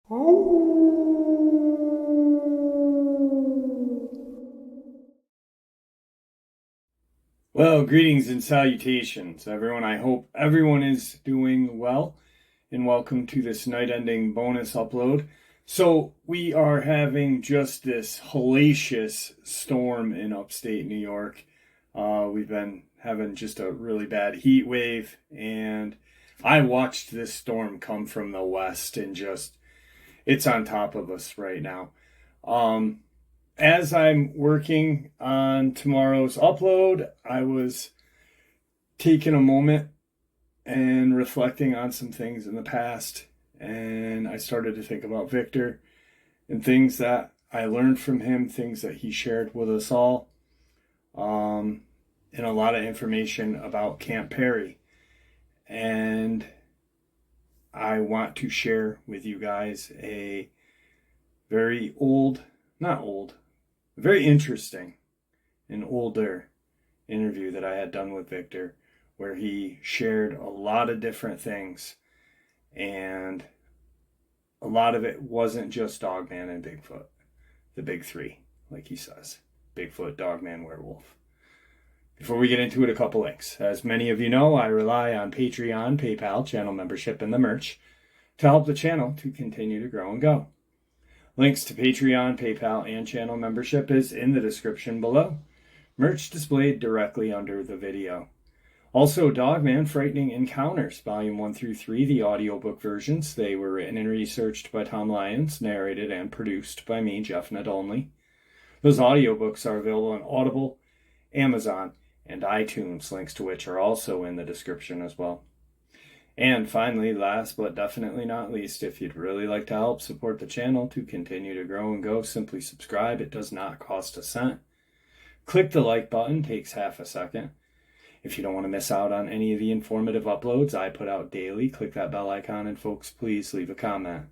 Well, greetings and salutations, everyone. I hope everyone is doing well, and welcome to this night-ending bonus upload. So we are having just this hellacious storm in upstate New York. We've been having just a really bad heat wave, and I watched this storm come from the west, and just it's on top of us right now. As I'm working on tomorrow's upload, I was taking a moment and reflecting on some things in the past, and I started to think about Victor and things that I learned from him, things that he shared with us all, and a lot of information about Camp Perry. And I want to share with you guys a very very interesting and older interview that I had done with Victor, where he shared a lot of different things, and a lot of it wasn't just Dogman and Bigfoot, the big three, like he says: Bigfoot, Dogman, werewolf. Before we get into it, a couple links. As many of you know, I rely on Patreon, PayPal, channel membership, and the merch to help the channel to continue to grow and go. Links to Patreon, PayPal, and channel membership is in the description below. Merch displayed directly under the video. Also, Dogman Frightening Encounters, Volume 1 through 3, the audiobook versions. They were written and researched by Tom Lyons, narrated and produced by me, Jeff Nadolny. Those audiobooks are available on Audible, Amazon, and iTunes, links to which are also in the description as well. And finally, last but definitely not least, if you'd really like to help support the channel to continue to grow and go, simply subscribe. It does not cost a cent. Click the like button, takes half a second. If you don't want to miss out on any of the informative uploads I put out daily, click that bell icon, and folks, please leave a comment.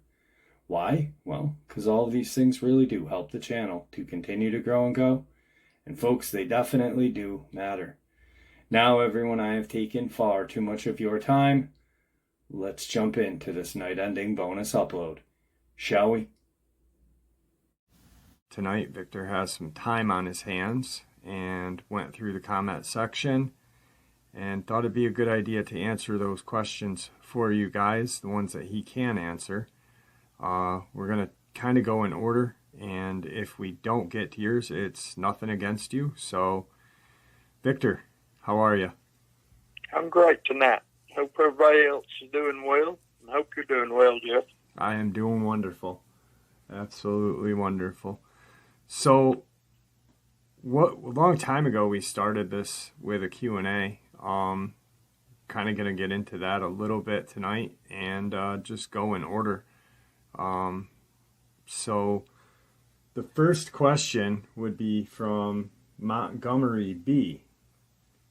Why? Well, because all of these things really do help the channel to continue to grow and go. And folks, they definitely do matter. Now, everyone, I have taken far too much of your time. Let's jump into this night-ending bonus upload, shall we? Tonight, Victor has some time on his hands and went through the comment section and thought it'd be a good idea to answer those questions for you guys, the ones that he can answer. We're going to kind of go in order, and if we don't get to yours, it's nothing against you. So, Victor, how are you? I'm great tonight. Hope everybody else is doing well. I hope you're doing well, Jeff. I am doing wonderful. Absolutely wonderful. So, a long time ago we started this with a Q&A. Kind of going to get into that a little bit tonight and just go in order. So, the first question would be from Montgomery B.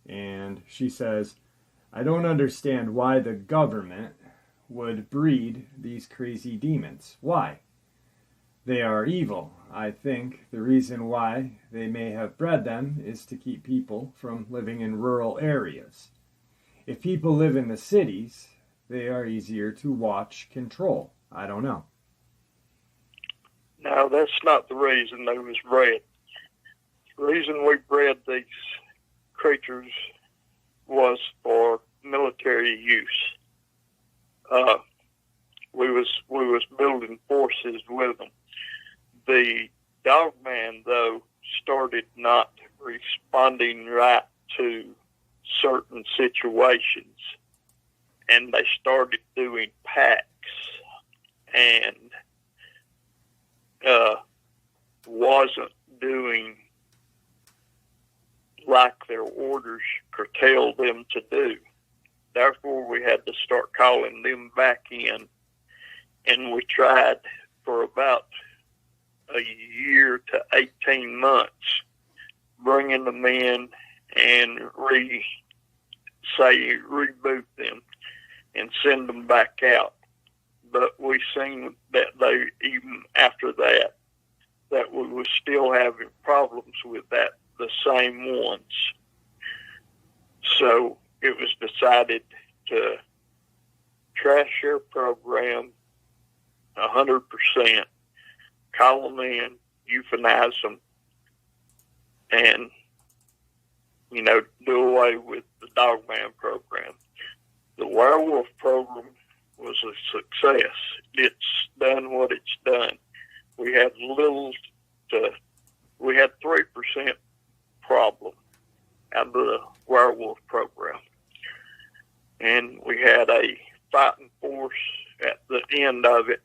And she says, I don't understand why the government would breed these crazy demons. Why? They are evil. I think the reason why they may have bred them is to keep people from living in rural areas. If people live in the cities, they are easier to watch, control. I don't know. No, that's not the reason they was bred. The reason we bred these creatures was for military use. We was building forces with them. The Dogman, though, started not responding right to certain situations, and they started doing packs and wasn't doing like their orders curtailed them to do. Therefore, we had to start calling them back in, and we tried for about a year to 18 months, bringing them in and reboot them and send them back out. But we seen that they, even after that we were still having problems with that, the same ones. So it was decided to trash their program 100%, call them in, euthanize them, and, do away with the Dogman program. The werewolf program was a success. It's done what it's done. We had 3% problem out of the werewolf program. And we had a fighting force at the end of it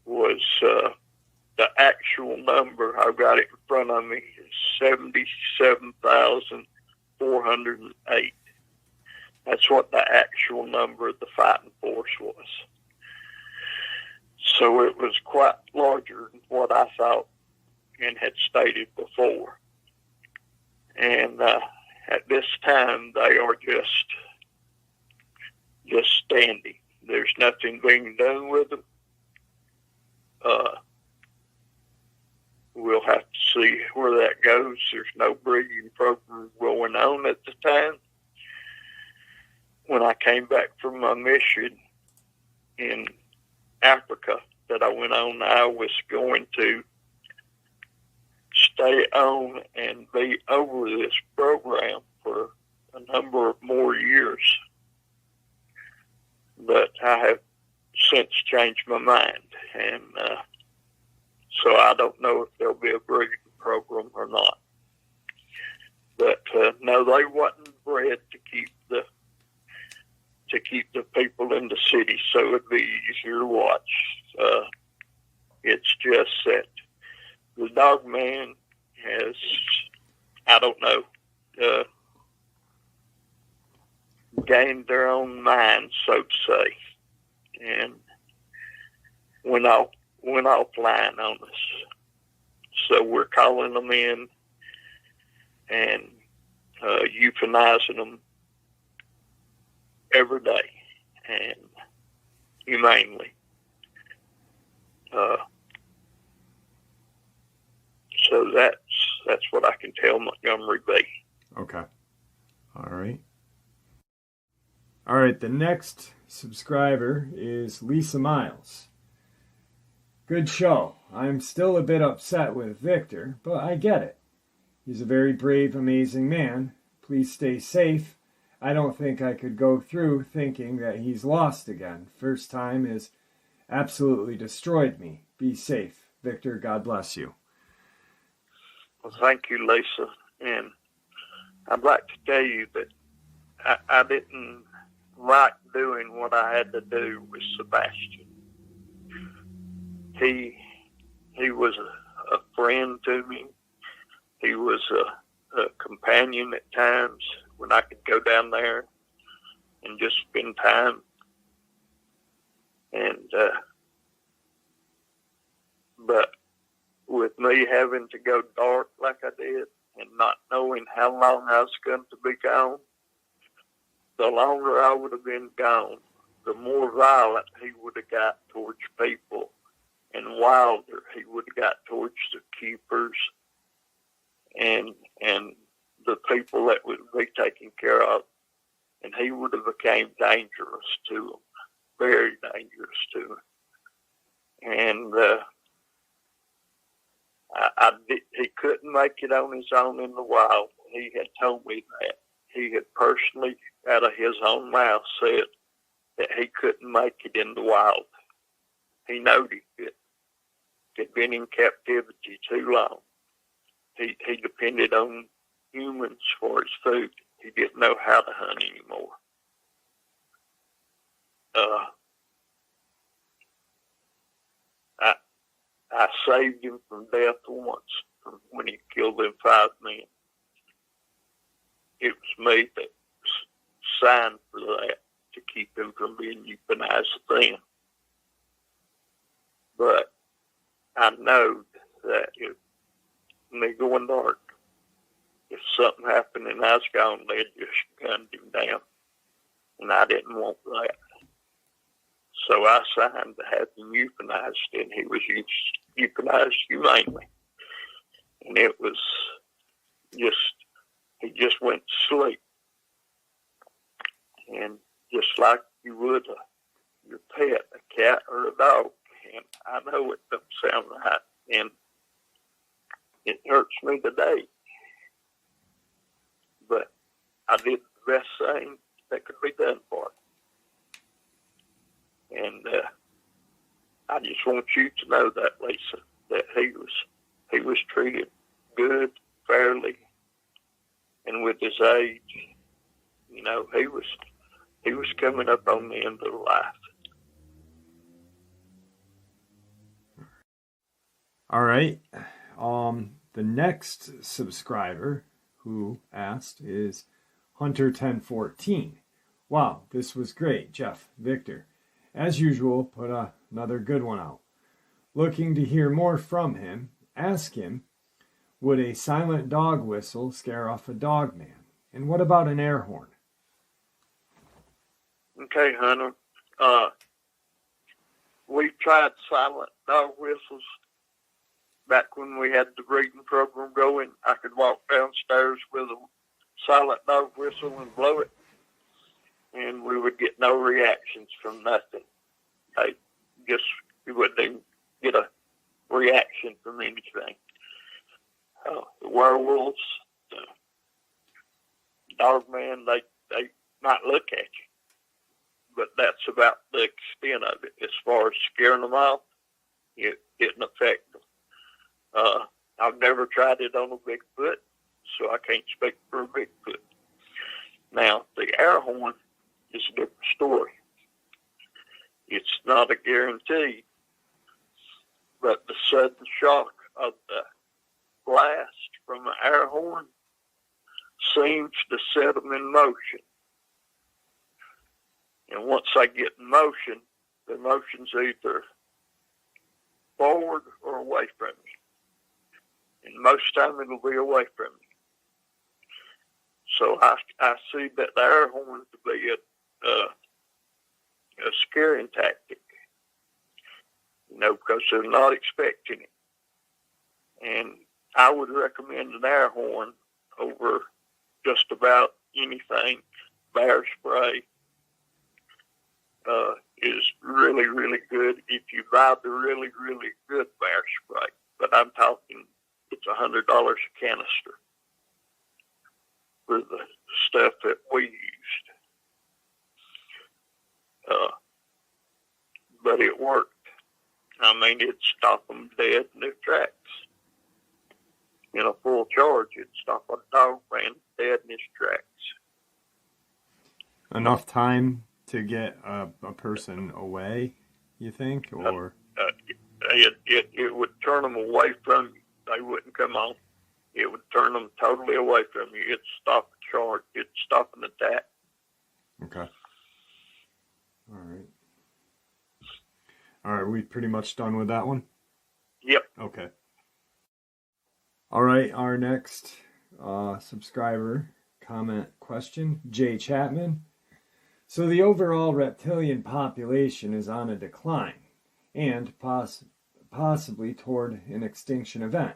was the actual number, I've got it in front of me, is 77,408. That's what the actual number of the fighting force was. So it was quite larger than what I thought and had stated before. And at this time, they are just standing. There's nothing being done with them. We'll have to see where that goes. There's no breeding program going on at the time. When I came back from my mission in Africa that I went on, I was going to stay on and be over this program for a number of more years. But I have since changed my mind, and so I don't know if there'll be a breeding program or not. But no, they wasn't bred to keep the people in the city, so it'd be easier to watch. It's just that the Dogman has, I don't know, gained their own mind, so to say, and went offline on us. So we're calling them in and euthanizing them every day and humanely. So that's what I can tell Montgomery Bay. Okay. All right, the next subscriber is Lisa Miles. Good show. I'm still a bit upset with Victor, but I get it. He's a very brave, amazing man. Please stay safe. I don't think I could go through thinking that he's lost again. First time is absolutely destroyed me. Be safe. Victor, God bless you. Well, thank you, Lisa. And I'd like to tell you that I didn't like doing what I had to do with Sebastian. He was a friend to me. He was a companion at times when I could go down there and just spend time. And but with me having to go dark like I did and not knowing how long I was going to be gone, the longer I would have been gone, the more violent he would have got towards people, and wilder he would have got towards the keepers and the people that would be taken care of, and he would have became dangerous to them, very dangerous to them. And he couldn't make it on his own in the wild. He had told me that. He had personally, out of his own mouth, said that he couldn't make it in the wild. He knew he could. He'd been in captivity too long. He depended on humans for his food. He didn't know how to hunt anymore. I saved him from death once when he killed them 5 men. It was me that signed for that to keep him from being euthanized then. But I know that if me going dark, if something happened and I was gone, they'd just gunned him down. And I didn't want that. So I signed to have him euthanized, and he was euthanized humanely. And it was he just went to sleep. And just like you would your pet, a cat or a dog. me today. But I did the best thing that could be done for him. And I just want you to know that, Lisa, that he was treated good, fairly, and with his age, you know, he was coming up on the end of life. All right. The next subscriber who asked is Hunter1014. Wow, this was great, Jeff, Victor. As usual, put another good one out. Looking to hear more from him, ask him, would a silent dog whistle scare off a dogman? And what about an air horn? Okay, Hunter. We've tried silent dog whistles. Back when we had the breeding program going, I could walk downstairs with a silent dog whistle and blow it, and we would get no reactions from nothing. We wouldn't even get a reaction from anything. The werewolves, the dogman, they might look at you, but that's about the extent of it. As far as scaring them off, it didn't affect them. I've never tried it on a Bigfoot, so I can't speak for a Bigfoot. Now, the air horn is a different story. It's not a guarantee, but the sudden shock of the blast from an air horn seems to set them in motion. And once they get in motion, the motion's either forward or away from you. And most time it'll be away from you. So I see that the air horn to be a scaring tactic, you know, because they're not expecting it. And I would recommend an air horn over just about anything. Bear spray is really, really good if you buy the really, really good bear spray. But I'm talking, it's $100 a canister for the stuff that we used. But it worked. I mean, it'd stop them dead in their tracks. In a full charge, it'd stop a dogman dead in his tracks. Enough time to get a person away, you think? Or it would turn them away from you. They wouldn't come on. It would turn them totally away from you. It'd stop a charge. It'd stop an attack. Okay. All right. All right, we pretty much done with that one? Yep. Okay. All right, our next subscriber comment question, Jay Chapman. So the overall reptilian population is on a decline and possibly toward an extinction event.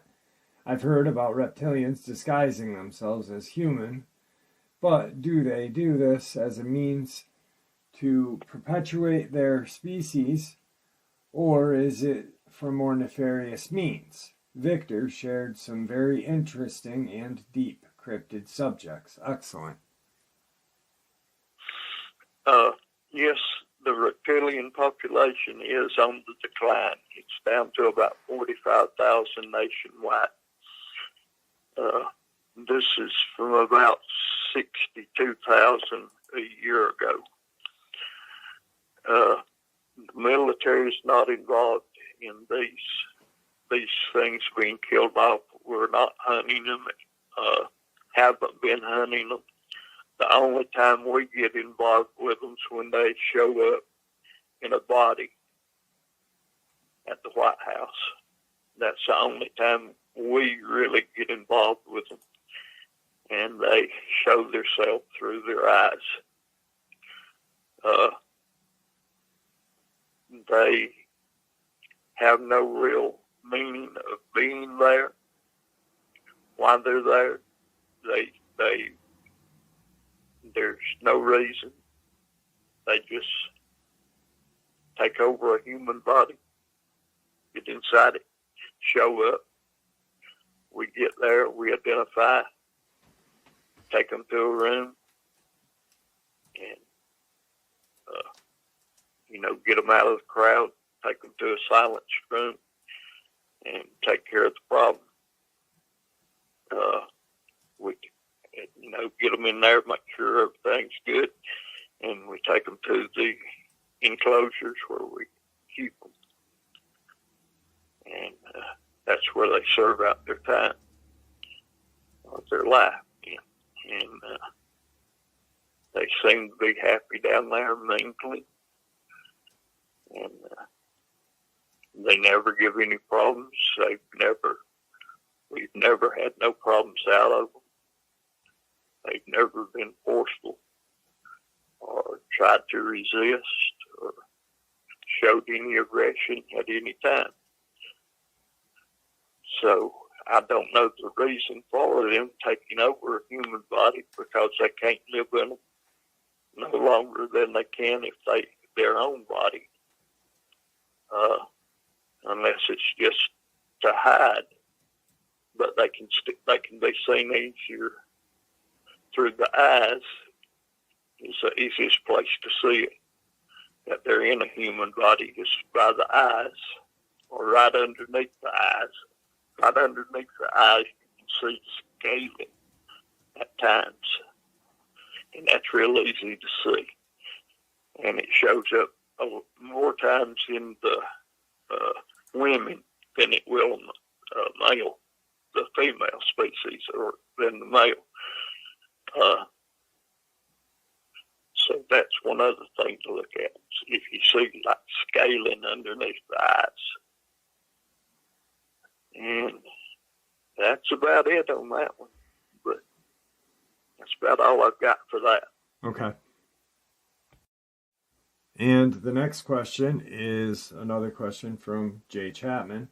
I've heard about reptilians disguising themselves as human, but do they do this as a means to perpetuate their species, or is it for more nefarious means? Victor shared some very interesting and deep cryptid subjects. Excellent. Yes, the reptilian population is on the decline. It's down to about 45,000 nationwide. This is from about 62,000 a year ago. The military is not involved in these things being killed off. We're not hunting them, haven't been hunting them. The only time we get involved with them is when they show up in a body at the White House. That's the only time we really get involved with them. And they show themselves through their eyes. They have no real meaning of being there. Why they're there, there's no reason. They just take over a human body, get inside it, show up, we get there, we identify, take them to a room, and, get them out of the crowd, take them to a silence room, and take care of the problem. We, get them in there, make sure everything's good, and we take them to the enclosures where we keep them. And that's where they serve out their time, or their life. And they seem to be happy down there mentally. And they never give any problems. We've never had no problems out of them. They've never been forceful or tried to resist or showed any aggression at any time. So I don't know the reason for them taking over a human body, because they can't live in them no longer than they can if their own body, unless it's just to hide. But they can be seen easier through the eyes. It's the easiest place to see it, that they're in a human body, is by the eyes, or right underneath the eyes. Right underneath the eyes, you can see scaling at times. And that's real easy to see. And it shows up more times in the women than it will in the male, the female species, or than the male. So that's one other thing to look at. If you see like scaling underneath the eyes. And that's about it on that one. But that's about all I've got for that. Okay. And the next question is another question from Jay Chapman.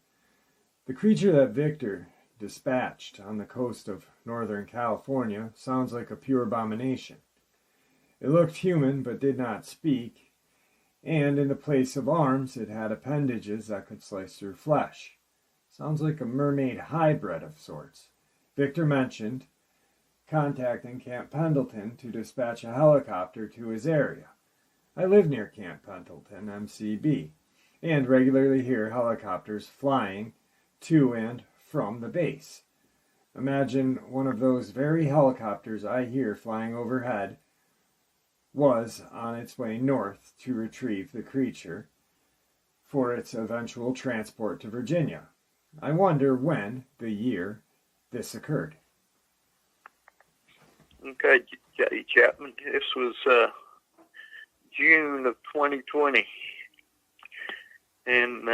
The creature that Victor dispatched on the coast of Northern California sounds like a pure abomination. It looked human but did not speak, and in the place of arms it had appendages that could slice through flesh. Sounds like a mermaid hybrid of sorts. Victor mentioned contacting Camp Pendleton to dispatch a helicopter to his area. I live near Camp Pendleton, MCB, and regularly hear helicopters flying to and from the base. Imagine one of those very helicopters I hear flying overhead was on its way north to retrieve the creature for its eventual transport to Virginia. I wonder when, the year, this occurred. Okay, Jay Chapman, this was June of 2020. And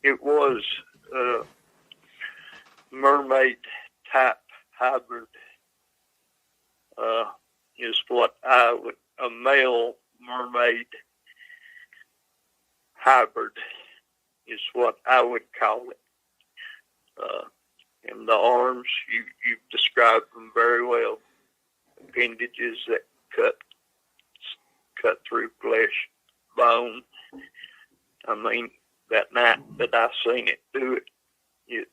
it was a mermaid-type hybrid, is what a male mermaid hybrid is what I would call it. And the arms, you've described them very well. Appendages that cut through flesh, bone. I mean, that night that I seen it do it,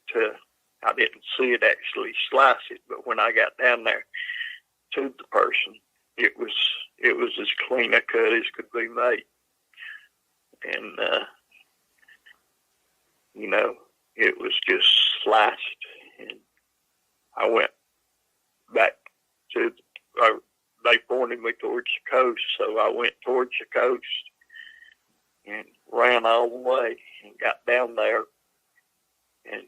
I didn't see it actually slice it, but when I got down there to the person, it was as clean a cut as could be made. And it was just sliced, and I went back to, they pointed me towards the coast, so I went towards the coast and ran all the way and got down there and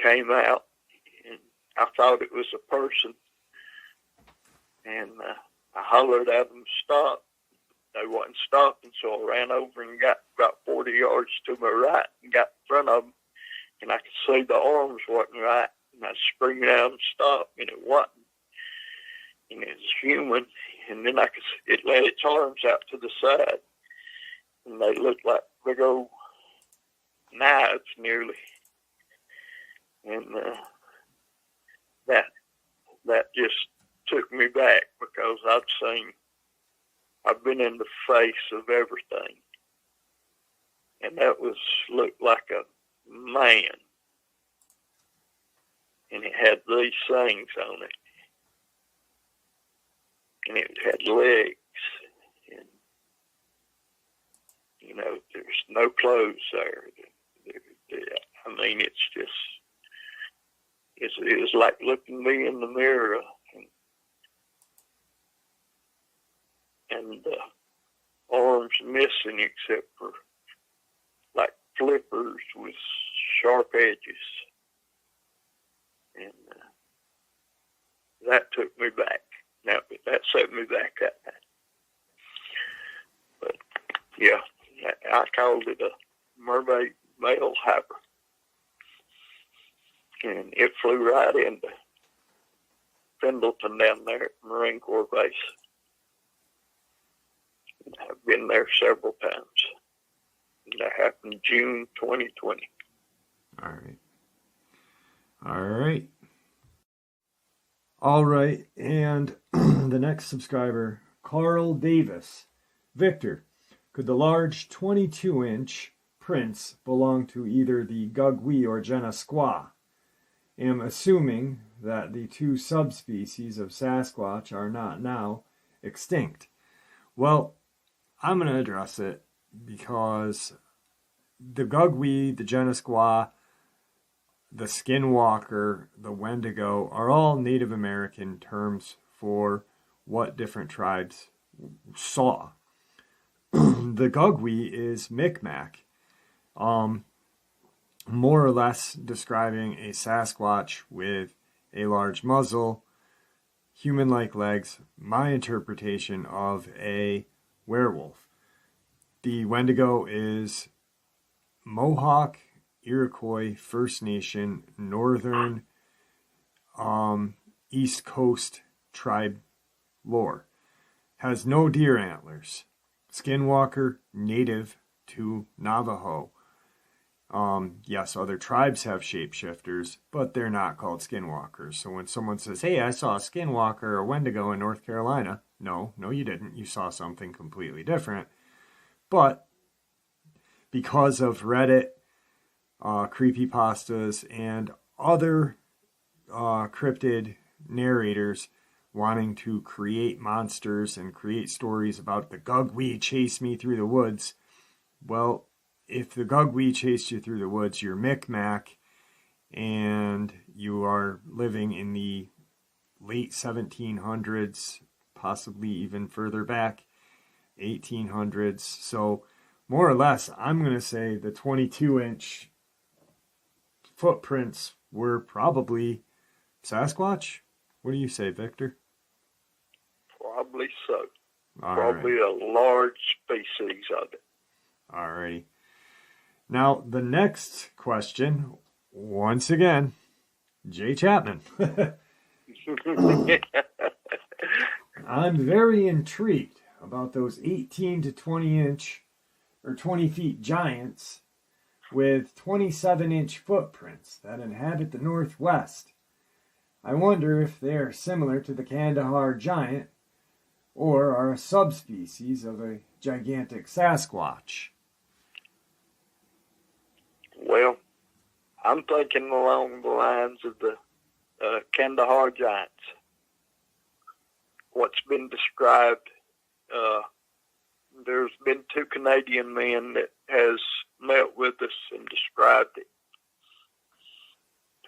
came out, and I thought it was a person, and I hollered at them to stop. They wasn't stopping, so I ran over and got about 40 yards to my right and got in front of them, and I could see the arms wasn't right, and I screamed out and stopped, and it wasn't. And it was human, and then it let its arms out to the side, and they looked like big old knives nearly. And that just took me back, because I've been in the face of everything, and that looked like a man, and it had these things on it, and it had legs, and you know, there's no clothes there. I mean, it's like looking me in the mirror, and the arms missing except for like flippers with sharp edges, and that took me back. Now that set me back that night. But yeah, I called it a mermaid male hyper, and it flew right into Pendleton down there at Marine Corps Base. I've been there several times. That happened June 2020. All right. All right. All right. And the next subscriber, Carl Davis. Victor, could the large 22-inch prints belong to either the GOV'T or Sasquatch? Am assuming that the two subspecies of Sasquatch are not now extinct. Well, I'm going to address it because the GOV'T, the Sasquatch, the Skinwalker, the Wendigo are all Native American terms for what different tribes saw. The GOV'T is Micmac, more or less describing a Sasquatch with a large muzzle, human-like legs, my interpretation of a werewolf. The Wendigo is Mohawk, Iroquois, First Nation, Northern, East Coast tribe lore. Has no deer antlers. Skinwalker, native to Navajo. Yes, other tribes have shapeshifters, but they're not called skinwalkers. So when someone says, hey, I saw a skinwalker or Wendigo in North Carolina, no, you didn't. You saw something completely different. But because of Reddit, creepypastas, and other cryptid narrators wanting to create monsters and create stories about the GOV'T chased me through the woods, well, if the GOV'T chased you through the woods, you're Micmac, and you are living in the late 1700s, possibly even further back, 1800s. So more or less, I'm going to say the 22-inch footprints were probably Sasquatch. What do you say, Victor? Probably so. Probably a large species of it. All righty. Now, the next question, once again, Jay Chapman. I'm very intrigued about those 18 to 20 inch or 20 feet giants with 27-inch footprints that inhabit the Northwest. I wonder if they are similar to the Kandahar giant or are a subspecies of a gigantic Sasquatch. Well, I'm thinking along the lines of the Kandahar giants. What's been described, there's been 2 Canadian men that has met with us and described it.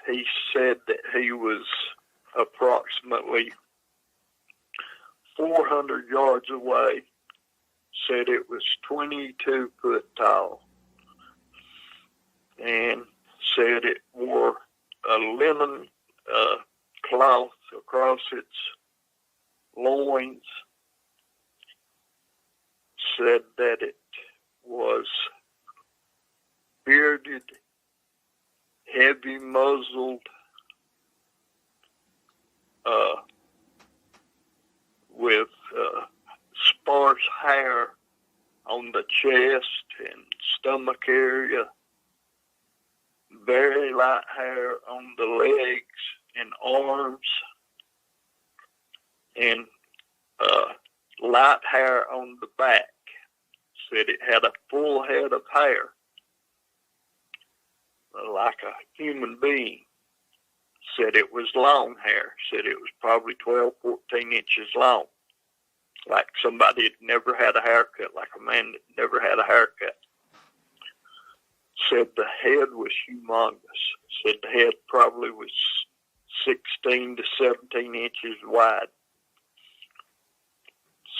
He said that he was approximately 400 yards away, said it was 22 foot tall, and said it wore a linen cloth across its loins, said that it was bearded, heavy muzzled, with sparse hair on the chest and stomach area, very light hair on the legs and arms, and light hair on the back. Said it had a full head of hair, like a human being. Said it was long hair. Said it was probably 12, 14 inches long. Like somebody had never had a haircut, like a man that never had a haircut. Said the head was humongous. Said the head probably was 16 to 17 inches wide.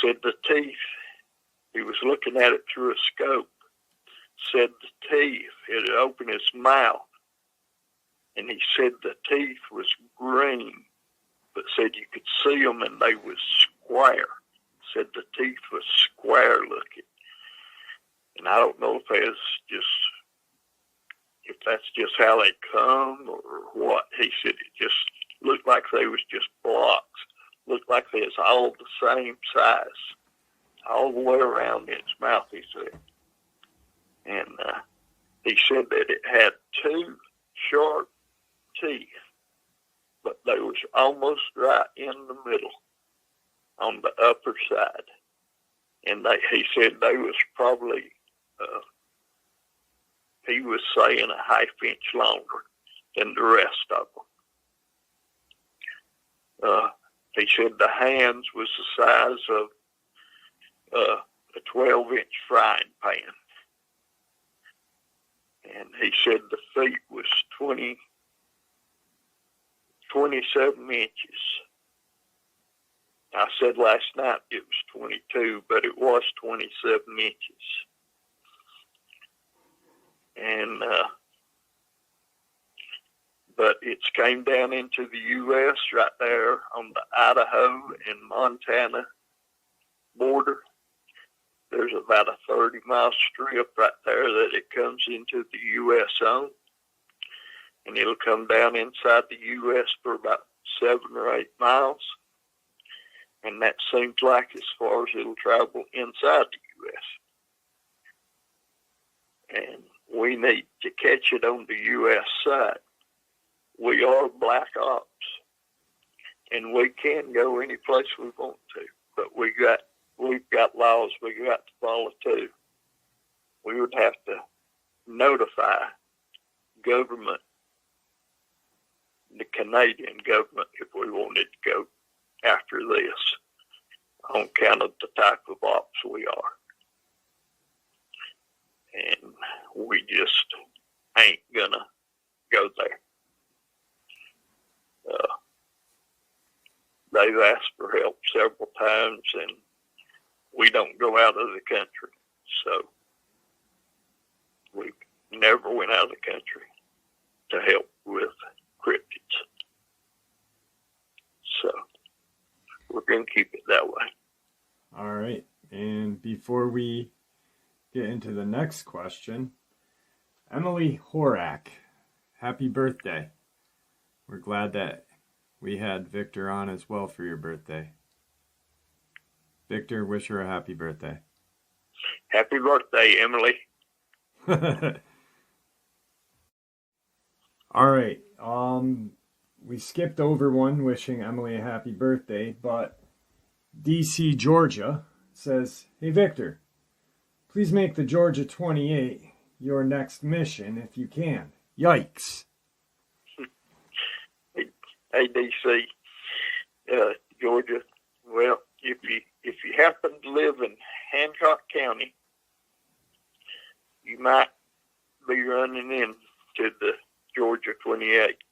Said the teeth, he was looking at it through a scope. Said the teeth, it had opened his mouth, and he said the teeth was green, but said you could see them and they was square. Said the teeth was square looking. And I don't know if that's just how they come or what. He said it just looked like they was just blocks. Looked like they was all the same size. All the way around its mouth, he said. And he said that it had two sharp teeth, but they was almost right in the middle on the upper side. And he said they was probably, he was saying a half inch longer than the rest of them. He said the hands was the size of a 12-inch frying pan. And he said the feet was 27 inches. I said last night it was 22, but it was 27 inches. And, but it's came down into the U.S. right there on the Idaho and Montana border. There's about a 30-mile strip right there that it comes into the U.S. on. And it'll come down inside the U.S. for about 7 or 8 miles. And that seems like as far as it'll travel inside the U.S. And we need to catch it on the U.S. side. We are black ops, and we can go any place we want to, but we've got laws we got to follow too. We would have to notify government, the Canadian government, if we wanted to go after this on account of the type of ops we are. And we just ain't gonna go there. They've asked for help several times, and we don't go out of the country. So we never went out of the country to help with cryptids. So we're going to keep it that way. All right. And before we get into the next question, Emily Horak, happy birthday. We're glad that we had Victor on as well for your birthday. Victor, wish her a happy birthday. Happy birthday, Emily. All right. We skipped over one wishing Emily a happy birthday, but DC, Georgia says, "Hey, Victor, please make the Georgia 28 your next mission if you can." Yikes. Hey, DC, Georgia. Well, if you happen to live in Hancock County, you might be running into the Georgia 28.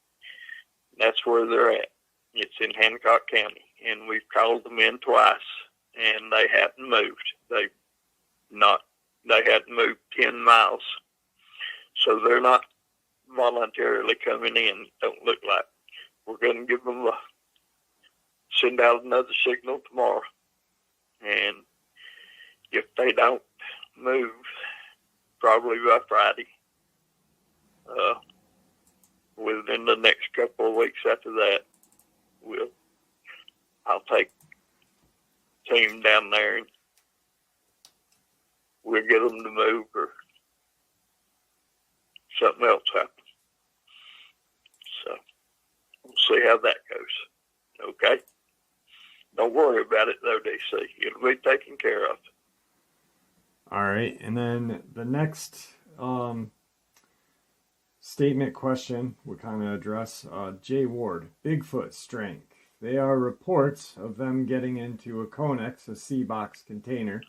That's where they're at. It's in Hancock County, and we've called them in twice, and they hadn't moved. They hadn't moved 10 miles, so they're not voluntarily coming in. Don't look like. We're going to give them send out another signal tomorrow, and if they don't move, probably by Friday, within the next couple of weeks after that, I'll take the team down there and we'll get them to move or something else happens. So we'll see how that goes. Okay? Don't worry about it though, DC. It'll be taken care of. All right. And then the next statement question we kind of address. J. Ward, Bigfoot strength. They are reports of them getting into a Conex, a sea box container,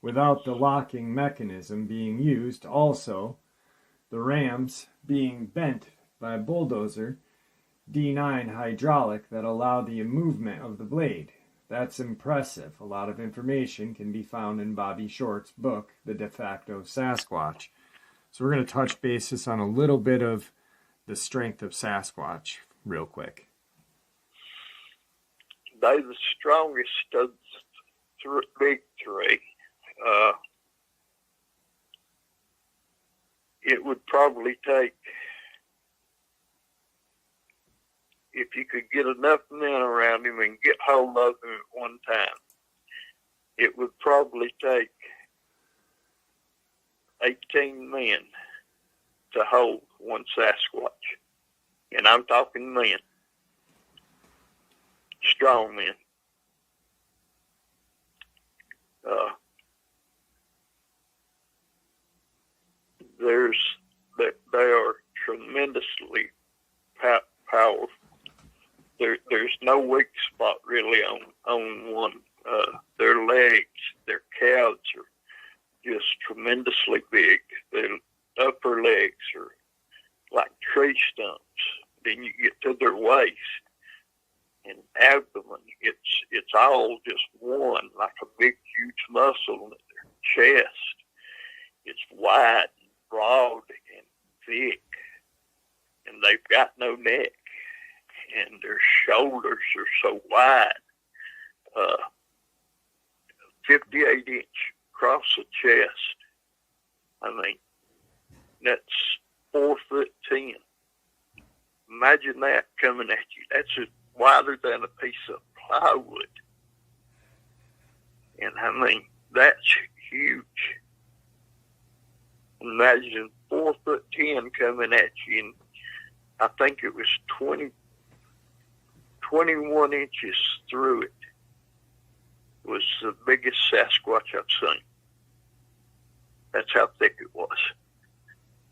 without the locking mechanism being used. Also, the rams being bent by a bulldozer, D9 hydraulic that allow the movement of the blade. That's impressive. A lot of information can be found in Bobby Short's book, The De Facto Sasquatch. So we're going to touch basis on a little bit of the strength of Sasquatch real quick. They're the strongest of the big three. It would probably take, if you could get enough men around him and get hold of him at one time, it would probably take 18 men to hold one Sasquatch. And I'm talking men. Strong men. They are tremendously powerful. There's no weak spot really on one. Their legs, their calves are just tremendously big. Their upper legs are like tree stumps. Then you get to their waist and abdomen. It's all just one, like a big, huge muscle in their chest. It's wide, and broad, and thick, and they've got no neck, and their shoulders are so wide, 58-inch across the chest. I mean, that's 4'10". Imagine that coming at you. That's wider than a piece of plywood. And I mean, that's huge. Imagine 4'10" coming at you, and I think it was 21 inches through it. It was the biggest Sasquatch I've seen. That's how thick it was.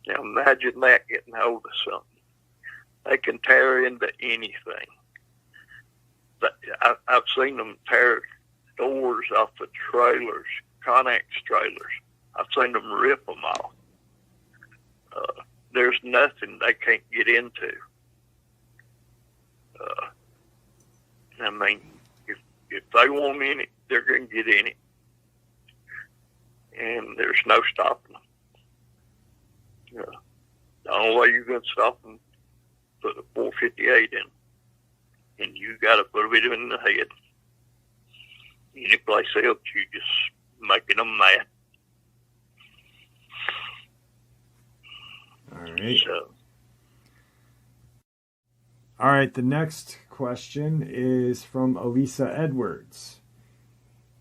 Now imagine that getting hold of something. They can tear into anything. I've seen them tear doors off of trailers, Connex trailers. I've seen them rip them off. There's nothing they can't get into. I mean, if they want in it, they're going to get in it. And there's no stopping them. The only way you're going to stop them, put a 458 in. And you got to put a bit in the head. Any place else, you just making them mad. All right. So, all right, the next question is from Elisa Edwards.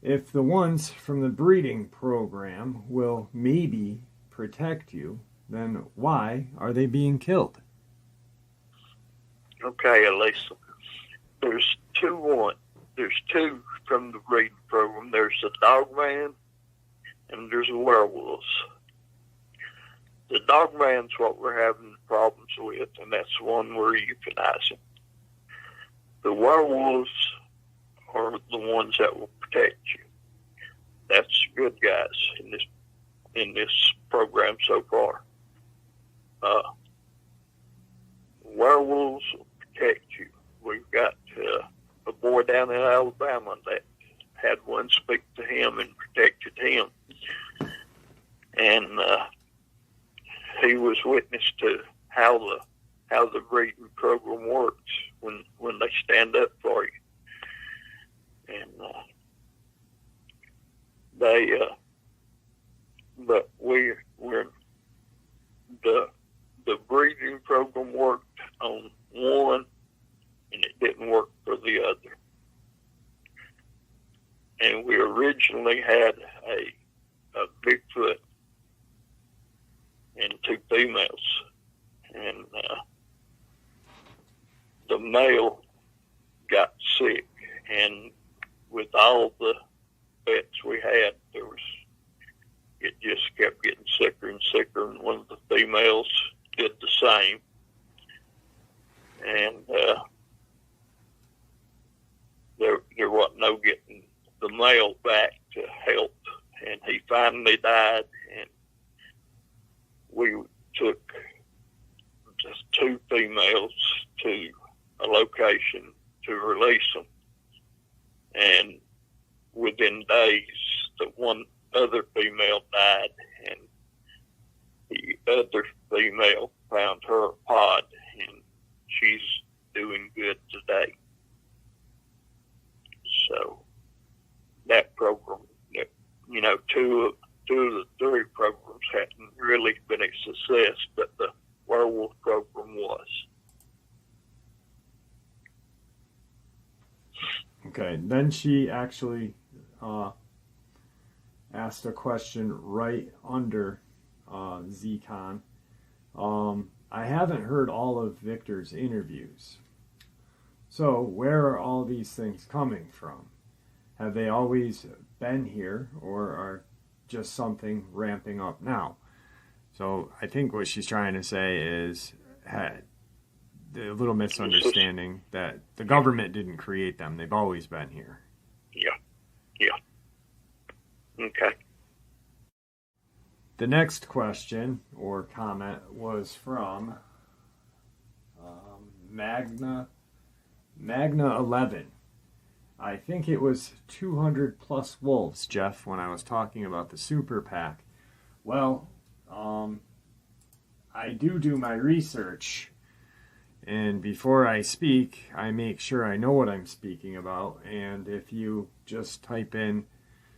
If the ones from the breeding program will maybe protect you, then why are they being killed? okay, Elisa. There's two from the breeding program. There's a Dogman and there's a werewolves. The Dogman's what we're having problems with, and that's the one we're euthanizing. The werewolves are the ones that will protect you. That's good guys in this program so far. Werewolves will protect you. We've got a boy down in Alabama that had one speak to him and protected him. And he was witness to how the breeding program works when they stand up for you. And but we're the breeding program worked on one and it didn't work for the other. And we originally had a Bigfoot and two females, and the male got sick, and with all the pets we had, it just kept getting sicker and sicker, and one of the females did the same. And there wasn't no getting the male back to help, and he finally died, and we took just 2 females to a location to release them. And within days, the one other female died, and the other female found her pod, and she's doing good today. So that program, you know, two of the 3 programs hadn't really been a success, but the werewolf program was. Okay, then she actually asked a question right under ZCon. I haven't heard all of Victor's interviews. So where are all these things coming from? Have they always been here, or are just something ramping up now? So I think what she's trying to say is the little misunderstanding that the government didn't create them. They've always been here. Yeah. Okay. The next question or comment was from Magna 11. I think it was 200 plus wolves, Jeff, when I was talking about the super PAC. Well, I do my research, and before I speak, I make sure I know what I'm speaking about. And if you just type in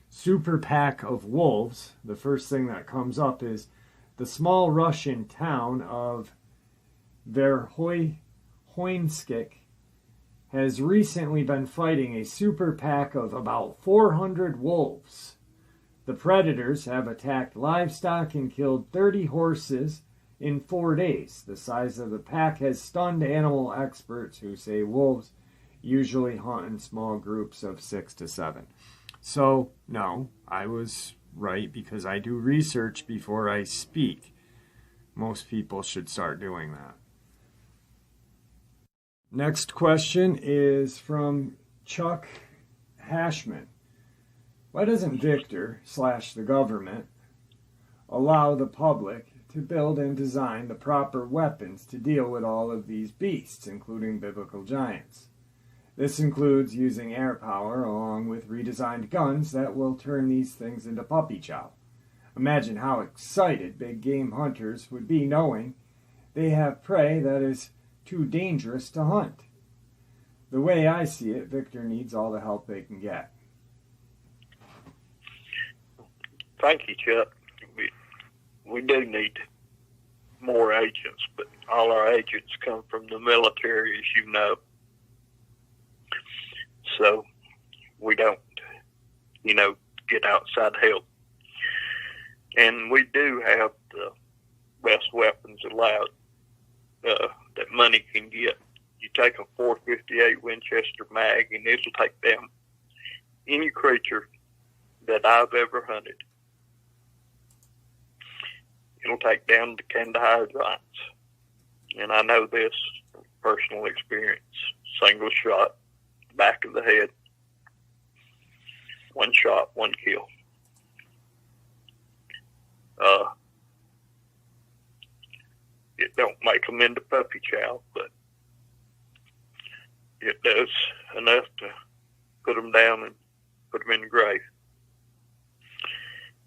super pack of wolves, the first thing that comes up is the small Russian town of Verhoinskik has recently been fighting a super pack of about 400 wolves. The predators have attacked livestock and killed 30 horses in 4 days. The size of the pack has stunned animal experts who say wolves usually hunt in small groups of 6 to 7. So, no, I was right because I do research before I speak. Most people should start doing that. Next question is from Chuck Hashman. Why doesn't Victor / the government allow the public to build and design the proper weapons to deal with all of these beasts, including biblical giants? This includes using air power along with redesigned guns that will turn these things into puppy chow. Imagine how excited big game hunters would be knowing they have prey that is too dangerous to hunt. The way I see it, Victor needs all the help they can get. Thank you, Chuck. We do need more agents, but all our agents come from the military, as you know. So we don't, get outside help. And we do have the best weapons allowed that money can get. You take a .458 Winchester mag, and it'll take down any creature that I've ever hunted. It'll take down the Kandahar giants. And I know this from personal experience. Single shot, back of the head. 1 shot, 1 kill. It don't make them into puppy chow, but it does enough to put them down and put them in the grave.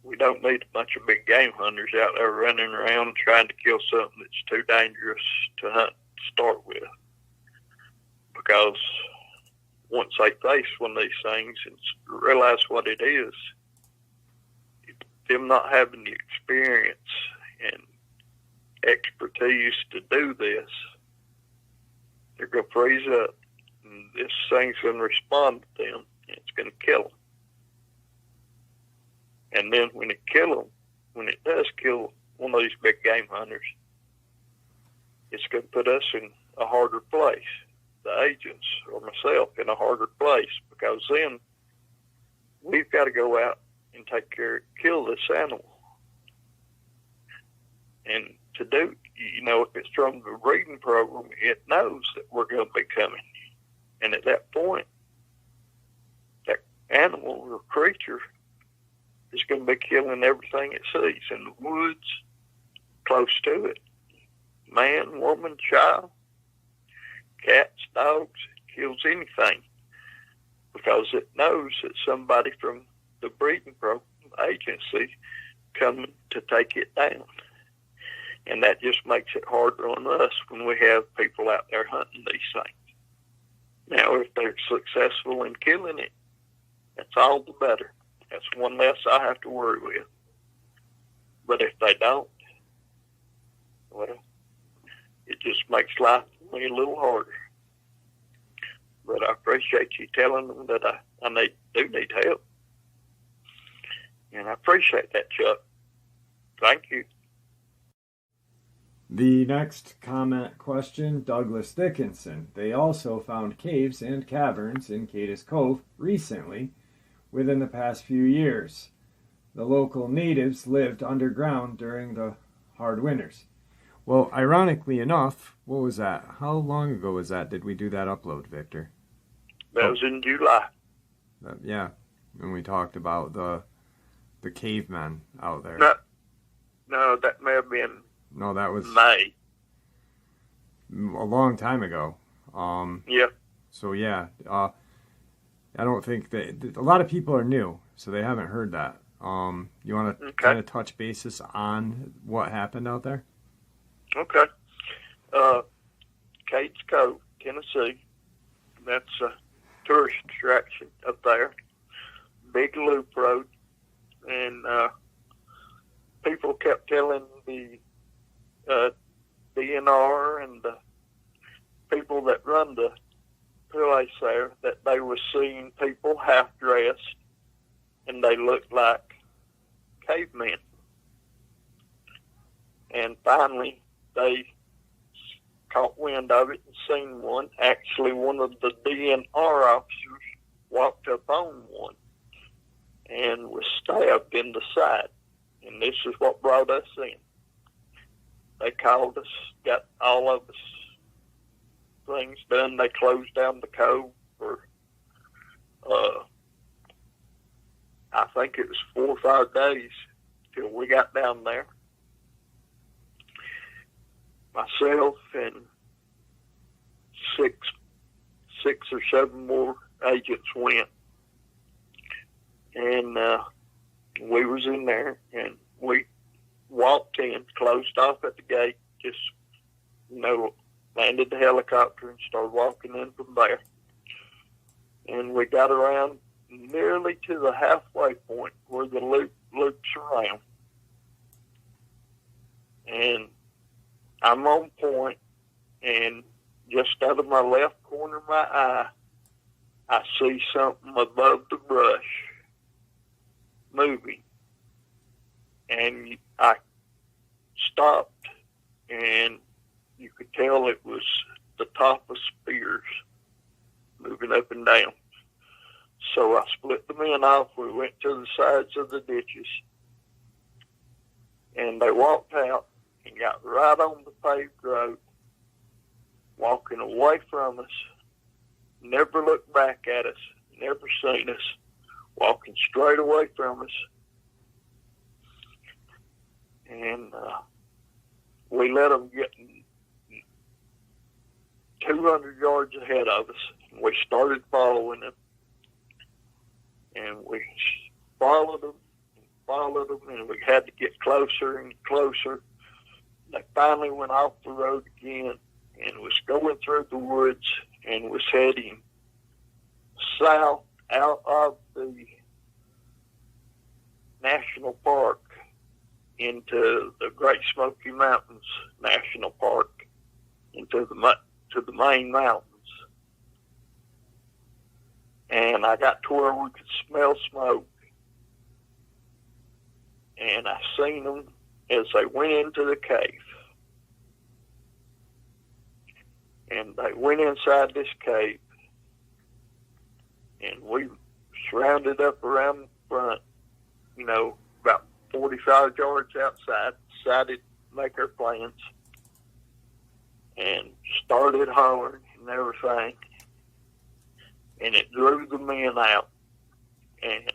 We don't need a bunch of big game hunters out there running around trying to kill something that's too dangerous to hunt to start with. Because once they face one of these things and realize what it is, them not having the experience and expertise to do this, they're going to freeze up. And this thing's going to respond to them, and it's going to kill them. And then when it does kill one of these big game hunters, it's going to put us in a harder place, the agents or myself in a harder place, because then we've got to go out and kill this animal. And to do. You know, if it's from the breeding program, it knows that we're going to be coming. And at that point, that animal or creature is going to be killing everything it sees in the woods, close to it. Man, woman, child, cats, dogs, it kills anything because it knows that somebody from the breeding program agency coming to take it down. And that just makes it harder on us when we have people out there hunting these things. Now, if they're successful in killing it, that's all the better. That's one less I have to worry with. But if they don't, well, it just makes life for me a little harder. But I appreciate you telling them that I do need help. And I appreciate that, Chuck. Thank you. The next comment question, Douglas Dickinson. They also found caves and caverns in Cades Cove recently, within the past few years. The local natives lived underground during the hard winters. Well, ironically enough, what was that? How long ago was that? Did we do that upload, Victor? That was in July. Yeah, and we talked about the cavemen out there. No, that may have been No, that was May. A long time ago. Yeah. So yeah, I don't think that a lot of people are new, so they haven't heard that. You want to kind of touch basis on what happened out there? Okay. Cades Cove, Tennessee. That's a tourist attraction up there. Big loop road. And people kept telling the DNR and the people that run the place there that they were seeing people half-dressed and they looked like cavemen. And finally, they caught wind of it and seen one. Actually, one of the DNR officers walked up on one and was stabbed in the side. And this is what brought us in. They called us, got all of us things done. They closed down the cove for, I think it was 4 or 5 days till we got down there. Myself and six or seven more agents went. And we was in there, and we walked in, closed off at the gate, just, landed the helicopter and started walking in from there. And we got around nearly to the halfway point where the loop loops around. And I'm on point, and just out of my left corner of my eye, I see something above the brush moving. And I stopped, and you could tell it was the top of spears moving up and down. So I split the men off. We went to the sides of the ditches, and they walked out and got right on the paved road, walking away from us, never looked back at us, never seen us, walking straight away from us. And we let them get 200 yards ahead of us. And we started following them. And we followed them, and we had to get closer and closer. They finally went off the road again and was going through the woods and was heading south out of the national park into the Great Smoky Mountains National Park, into the main mountains. And I got to where we could smell smoke. And I seen them as they went into the cave. And they went inside this cave. And we surrounded up around the front, about 45 yards outside, decided make our plans and started hollering and everything. And it drew the men out. And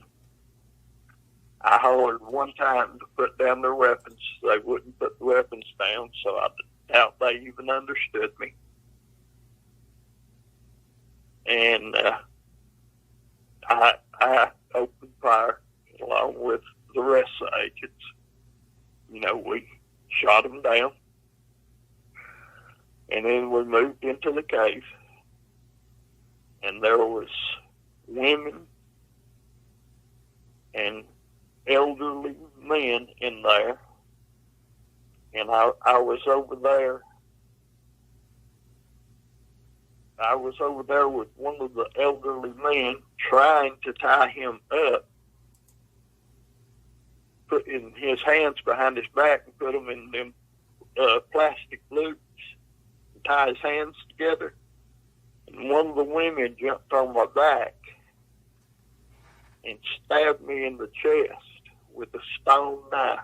I hollered one time to put down their weapons. They wouldn't put the weapons down, so I doubt they even understood me. And I opened fire along with the rest of the agents. You know, we shot them down. And then we moved into the cave. And there was women and elderly men in there. And I was over there. I was over there with one of the elderly men trying to tie him up, putting his hands behind his back and put them in them plastic loops and tie his hands together. And one of the women jumped on my back and stabbed me in the chest with a stone knife.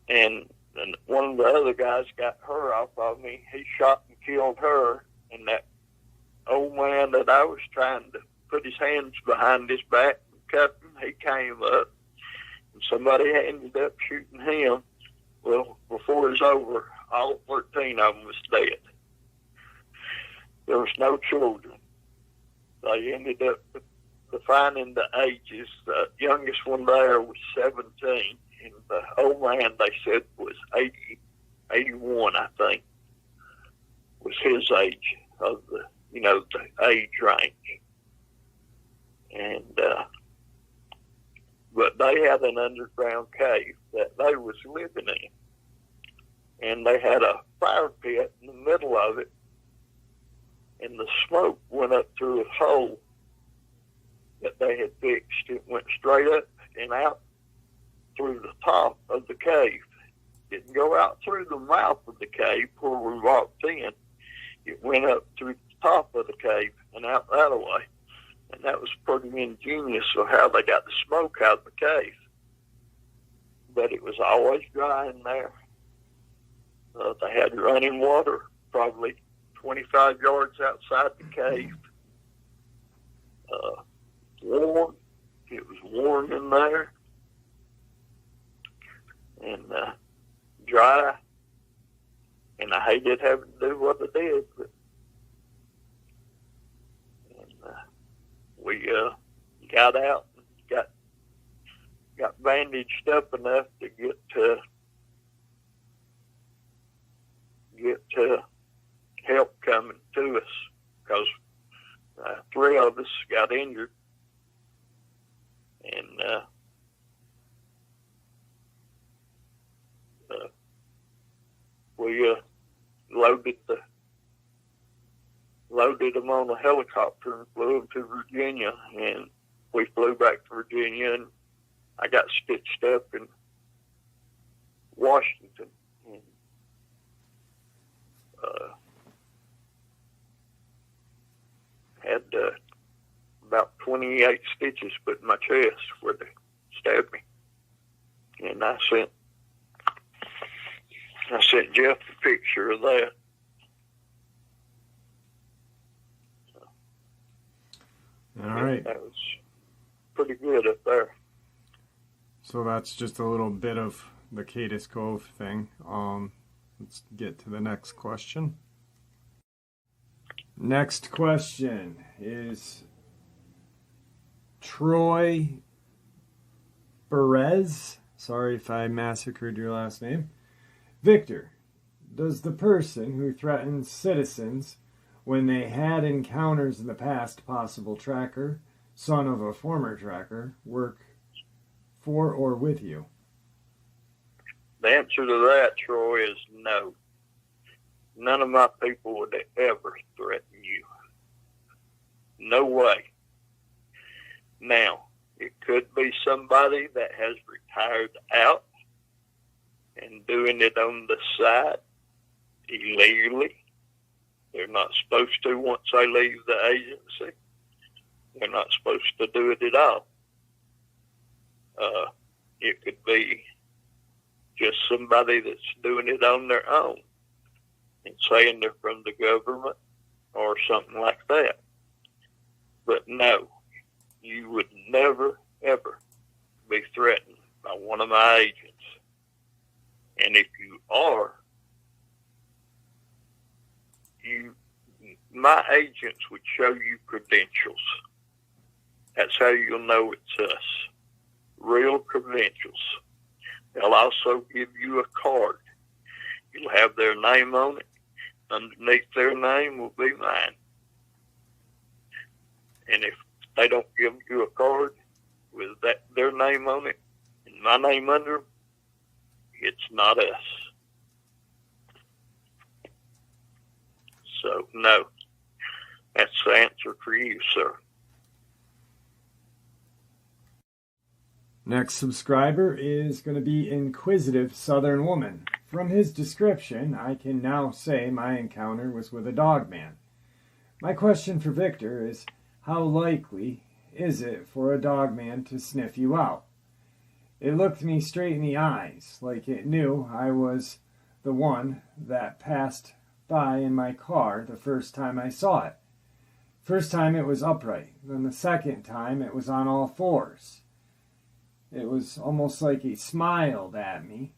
And one of the other guys got her off of me. He shot and killed her. And that old man that I was trying to put his hands behind his back and cuff him, he came up. And somebody ended up shooting him. Well, before it was over, all 13 of them was dead. There was no children. They ended up defining the ages. The youngest one there was 17. And the old man, they said, was 81, I think, was his age of the, the age range. And, but they had an underground cave that they was living in. And they had a fire pit in the middle of it. And the smoke went up through a hole that they had fixed. It went straight up and out through the top of the cave. It didn't go out through the mouth of the cave where we walked in. It went up through the top of the cave and out that way. And that was pretty ingenious of how they got the smoke out of the cave. But it was always dry in there. They had running water probably 25 yards outside the cave. Warm. It was warm in there. And dry. And I hated having to do what I did. But, and we got out and got bandaged up enough to get help coming to us, because 3 of us got injured. And we loaded them on a helicopter and flew them to Virginia, and we flew back to Virginia, and I got stitched up in Washington. And, had about 28 stitches put in my chest where they stabbed me. And I sent Jeff a picture of that. All right. That was pretty good up there. So that's just a little bit of the Cades Cove thing. Let's get to the next question. Next question is Troy Perez. Sorry if I massacred your last name. Victor, does the person who threatens citizens when they had encounters in the past, possible tracker, son of a former tracker, work for or with you? The answer to that, Troy, is no. None of my people would ever threaten you. No way. Now, it could be somebody that has retired out and doing it on the side illegally. They're not supposed to once they leave the agency. They're not supposed to do it at all. It could be just somebody that's doing it on their own and saying they're from the government or something like that. But no, you would never, ever be threatened by one of my agents. And if you are, my agents would show you credentials. That's how you'll know it's us. Real credentials. They'll also give you a card. You'll have their name on it. Underneath their name will be mine. And if they don't give you a card with their name on it and my name under them, it's not us. So, no. That's the answer for you, sir. Next subscriber is going to be Inquisitive Southern Woman. From his description, I can now say my encounter was with a dogman. My question for Victor is, how likely is it for a dogman to sniff you out? It looked me straight in the eyes, like it knew I was the one that passed by in my car the first time I saw it. First time it was upright, then the second time it was on all fours. It was almost like he smiled at me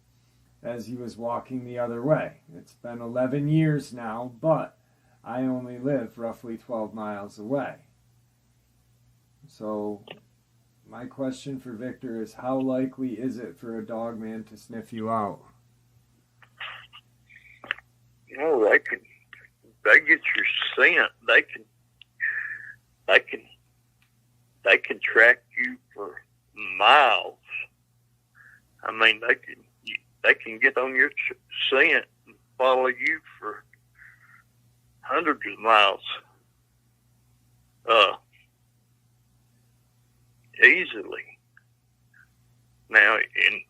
as he was walking the other way. It's been 11 years now, but I only live roughly 12 miles away. So my question for Victor is, how likely is it for a dogman to sniff you out? You know, they get your scent. They can track you for miles. I mean, they can get on your scent and follow you for hundreds of miles. Easily. Now,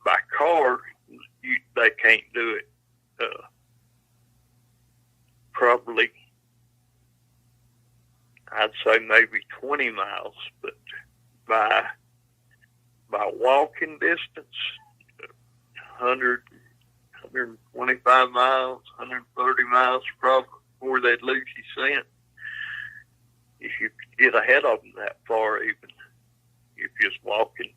by car, they can't do it. Probably, I'd say maybe 20 miles, but by walking distance, 100, 125 miles, 130 miles probably before they'd lose your scent. If you could get ahead of them that far even, if you're just walking,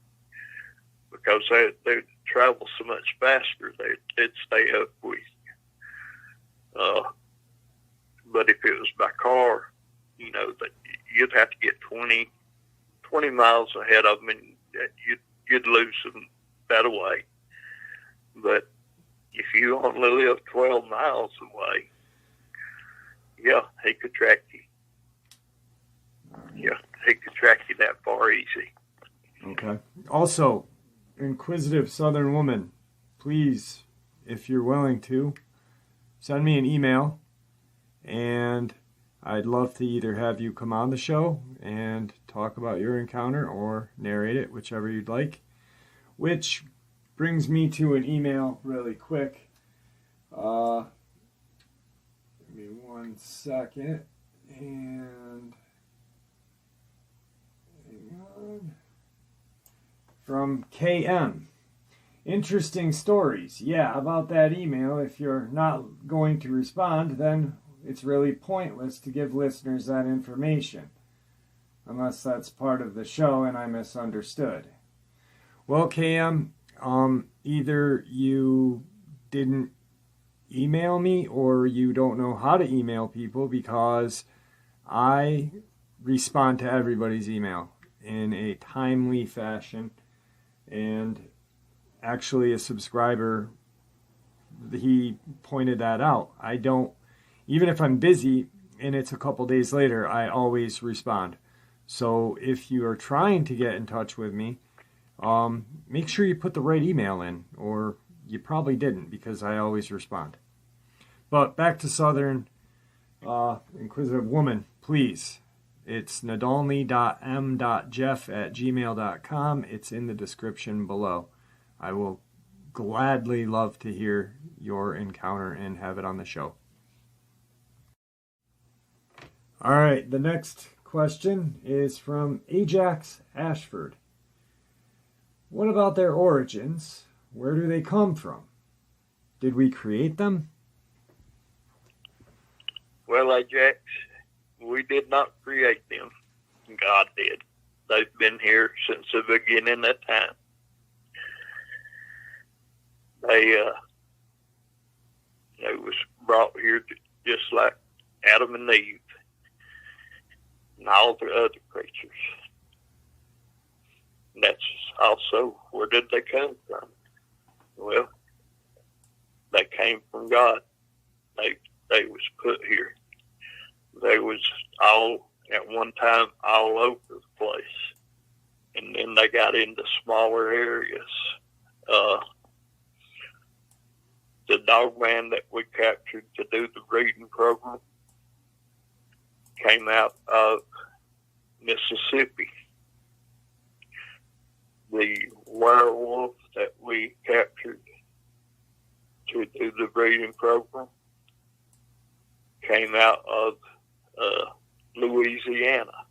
because they travel so much faster, they'd stay up with you. But if it was by car, you know, that you'd have to get 20 miles ahead of them, and you'd lose them that way. But if you only live 12 miles away, yeah, he could track you. Yeah, he could track you that far easy. Okay. Also, Inquisitive Southern Woman, please, if you're willing to, send me an email, and I'd love to either have you come on the show and talk about your encounter or narrate it, whichever you'd like. Which brings me to an email really quick. Give me 1 second. And hang on. From KM. Interesting stories. Yeah, about that email. If you're not going to respond, then it's really pointless to give listeners that information, unless that's part of the show and I misunderstood. Well, KM, either you didn't email me or you don't know how to email people, because I respond to everybody's email in a timely fashion. And actually a subscriber, he pointed that out. I don't, even if I'm busy and it's a couple days later, I always respond. So if you are trying to get in touch with me, make sure you put the right email in, or you probably didn't, because I always respond. But back to Southern Inquisitive Woman, please. It's nadolny.m.jeff@gmail.com. It's in the description below. I will gladly love to hear your encounter and have it on the show. All right, the next question is from Ajax Ashford. What about their origins? Where do they come from? Did we create them? Well, Ajax, we did not create them. God did. They've been here since the beginning of time. They was brought here just like Adam and Eve and all the other creatures. And that's also, where did they come from? Well, they came from God. They was put here. They was all, at one time, all over the place. And then they got into smaller areas. The Dogman that we captured to do the breeding program came out of Mississippi. The werewolf that we captured to do the breeding program came out of Louisiana.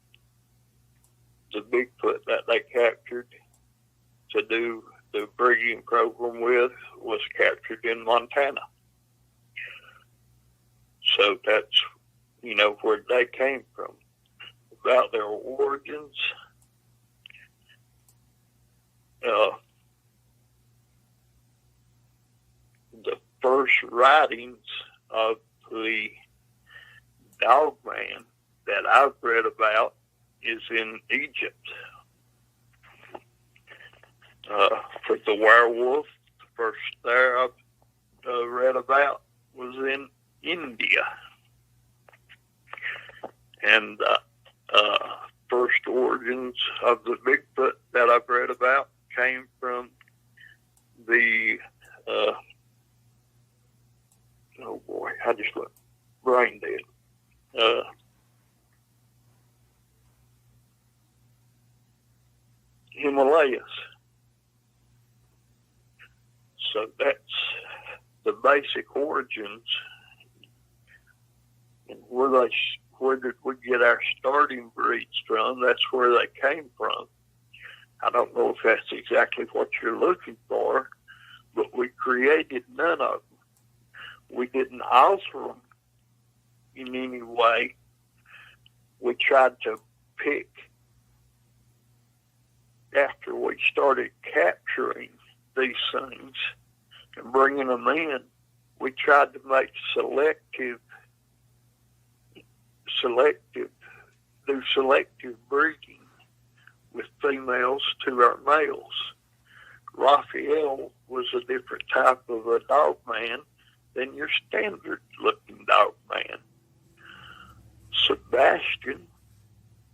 The Bigfoot that they captured to do the breeding program with was captured in Montana. So that's, where they came from. About their origins, the first writings of the Dogman that I've read about is in Egypt. For the werewolf, the first there I've read about was in India. And first origins of the Bigfoot that I've read about came from the, oh boy, I just went brain dead. Himalayas. So that's the basic origins. And where did we get our starting breeds from? That's where they came from. I don't know if that's exactly what you're looking for, but we created none of them. We didn't alter them in any way. We tried to pick, after we started capturing these things and bringing them in, we tried to make do selective breeding with females to our males. Raphael was a different type of a dogman than your standard looking dogman. Sebastian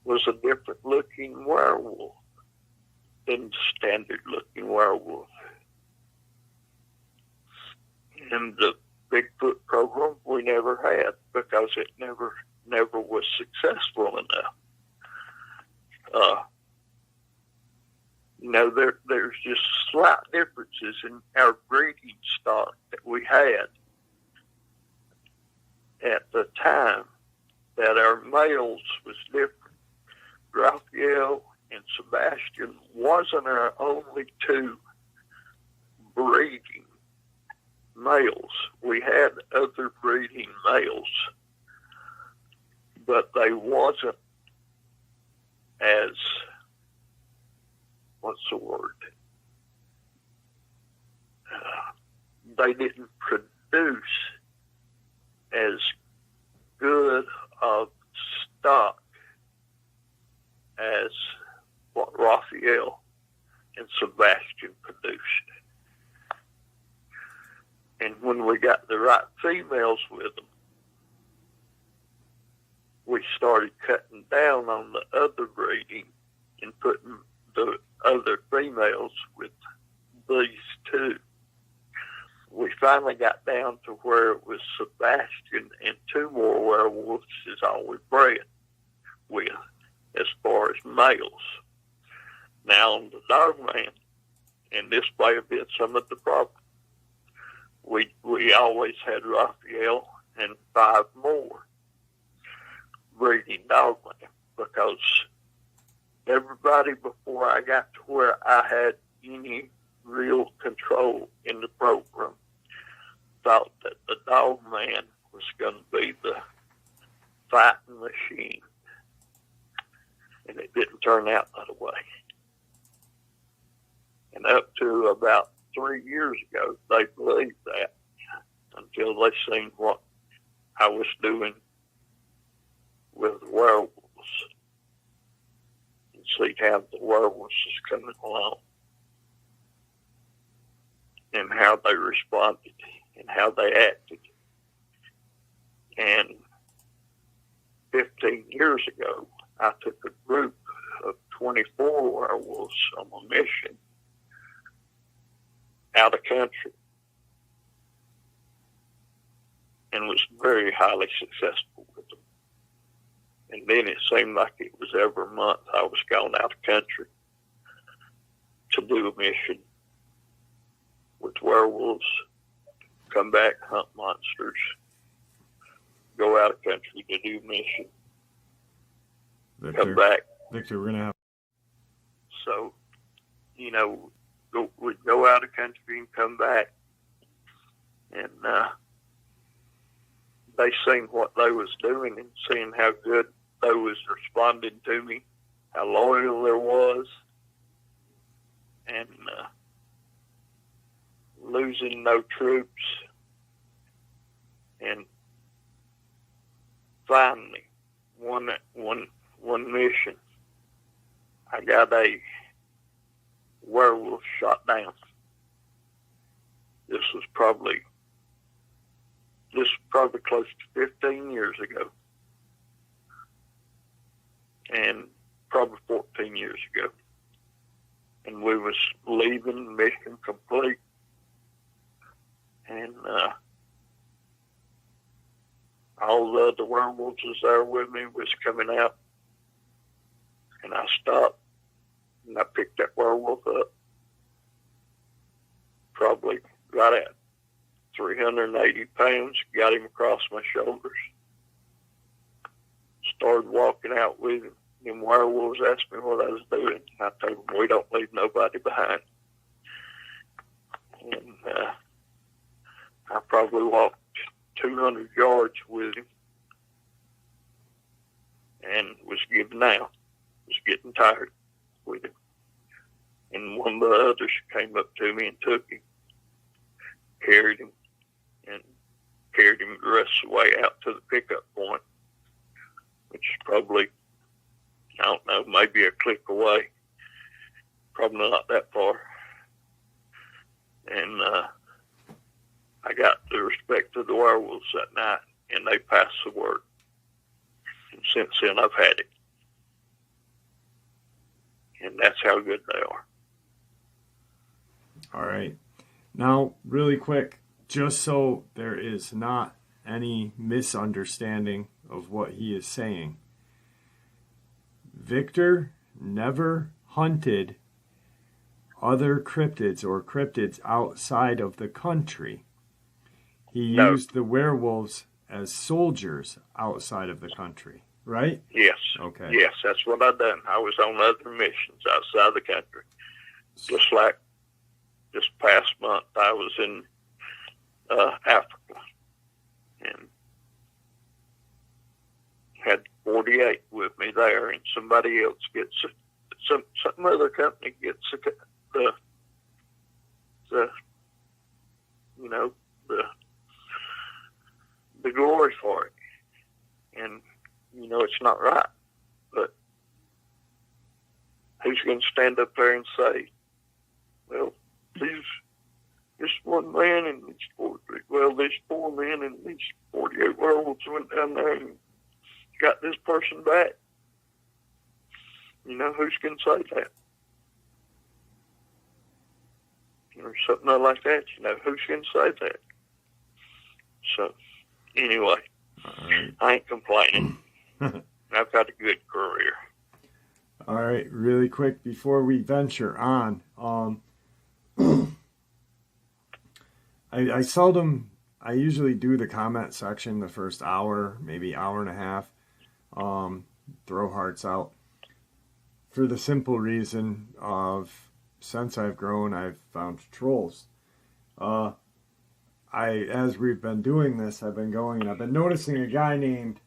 was a different looking werewolf than the standard looking werewolf. And the Bigfoot program we never had because it never was successful enough. There's just slight differences in our breeding stock that we had at the time, that our males was different. Raphael and Sebastian wasn't our only two breeding males. We had other breeding males, but they wasn't as, what's the word? They didn't produce as good of stock as what Raphael and Sebastian produced. And when we got the right females with them, we started cutting down on the other breeding and putting the other females with these two. We finally got down to where it was Sebastian and two more werewolves is all we bred with as far as males. Now on the Dogman, and this may have been some of the problem, we always had Raphael and 5 more breeding Dogman, because everybody before I got to where I had any real control in the program, thought that the Dogman was going to be the fighting machine. And it didn't turn out that way. And up to about 3 years ago, they believed that until they seen what I was doing with the werewolves and see how the werewolves was coming along and how they responded and how they acted. And 15 years ago, I took a group of 24 werewolves on a mission out of country and was very highly successful with them. And then it seemed like it was every month I was gone out of country to do a mission with werewolves, come back, hunt monsters, go out of country to do a mission, Victor, come back. Victor, we're going to have... So, you know, we'd go out of country and come back, and they seen what they was doing and seeing how good they was responding to me, how loyal there was, and losing no troops. And finally, one mission, I got a werewolf shot down. This was probably close to 15 years ago, and probably 14 years ago. And we was leaving, mission complete, and all the other werewolves was there with me, was coming out, and I stopped and I picked that werewolf up, probably right at 380 pounds, got him across my shoulders, started walking out with him. Them werewolves asked me what I was doing. I told them, we don't leave nobody behind. And I probably walked 200 yards with him and was giving out, was getting tired with him. And one of the others came up to me and took him, carried him the rest of the way out to the pickup point, which is probably, I don't know, maybe a click away. Probably not that far. And I got the respect of the werewolves that night, and they passed the word. And since then, I've had it. And that's how good they are. All right. Now, really quick, just so there is not any misunderstanding of what he is saying, Victor never hunted other cryptids or cryptids outside of the country. He used the werewolves as soldiers outside of the country, right? Yes. Okay. Yes, that's what I done. I was on other missions outside the country. Just like this past month, I was in Africa and had 48 with me there, and somebody else gets some other company gets the you know, the glory for it. And you know, it's not right, but who's going to stand up there and say, well, this one man and these 4 men and these 48 werewolves went down there and got this person back? You know, who's going to say that? Or something like that, you know, who's going to say that? So, anyway, right. I ain't complaining. I've got a good career. All right, really quick before we venture on, I usually do the comment section the first hour, maybe hour and a half, throw hearts out, for the simple reason of since I've grown, I've found trolls. As we've been doing this, I've been going and I've been noticing a guy named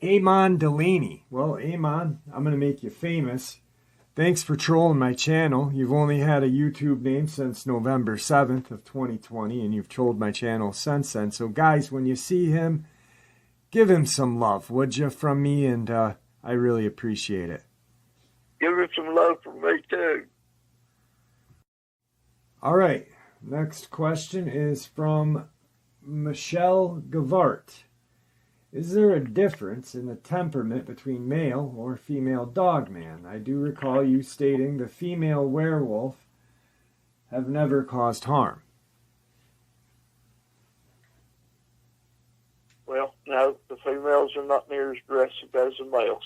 Amon Delaney. Well, Amon, I'm going to make you famous. Thanks for trolling my channel. You've only had a YouTube name since November 7th of 2020, and you've trolled my channel since then. So guys, when you see him, give him some love, would you, from me? And I really appreciate it. Give him some love from me, too. All right. Next question is from Michelle GOV'T. Is there a difference in the temperament between male or female dogman? I do recall you stating the female werewolf have never caused harm. Well, no, the females are not near as aggressive as the males.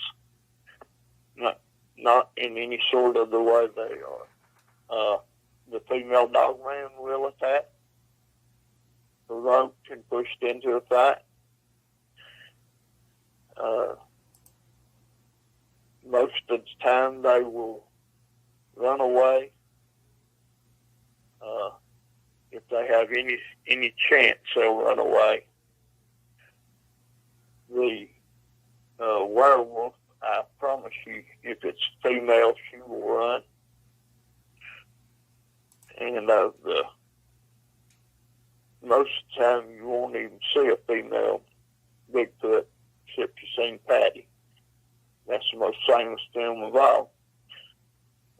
Not in any sort of the way they are. The female dogman will attack, provoked and pushed into a fight. Most of the time they will run away. If they have any chance, they'll run away. The werewolf, I promise you, if it's female, she will run. And most of the time you won't even see a female Bigfoot except you've seen Patty. That's the most famous film of all.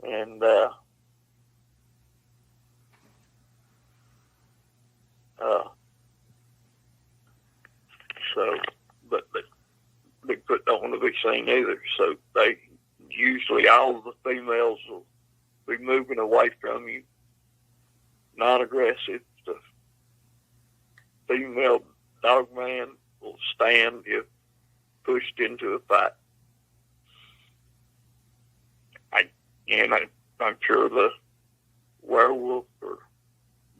And but Bigfoot don't want to be seen either. So they usually, all of the females will be moving away from you. Not aggressive. The female dogman will stand if pushed into a fight. I'm sure the werewolf or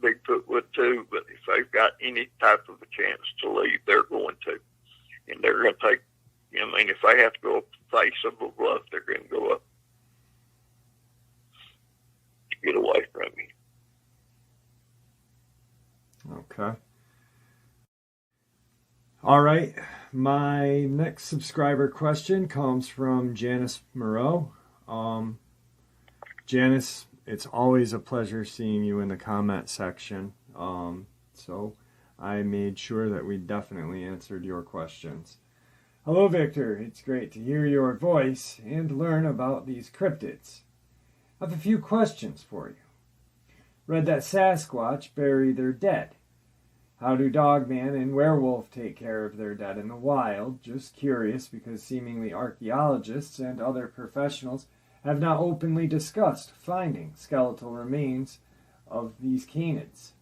Bigfoot would too, but if they've got any type of a chance to leave, they're going to. And they're going to take, if they have to go up the face of a bluff, they're going to go up to get away from you. Okay. All right. My next subscriber question comes from Janice Moreau. Janice, it's always a pleasure seeing you in the comment section. So I made sure that we definitely answered your questions. Hello, Victor. It's great to hear your voice and learn about these cryptids. I have a few questions for you. Read that Sasquatch bury their dead. How do dogman and werewolf take care of their dead in the wild? Just curious, because seemingly archaeologists and other professionals have not openly discussed finding skeletal remains of these canids.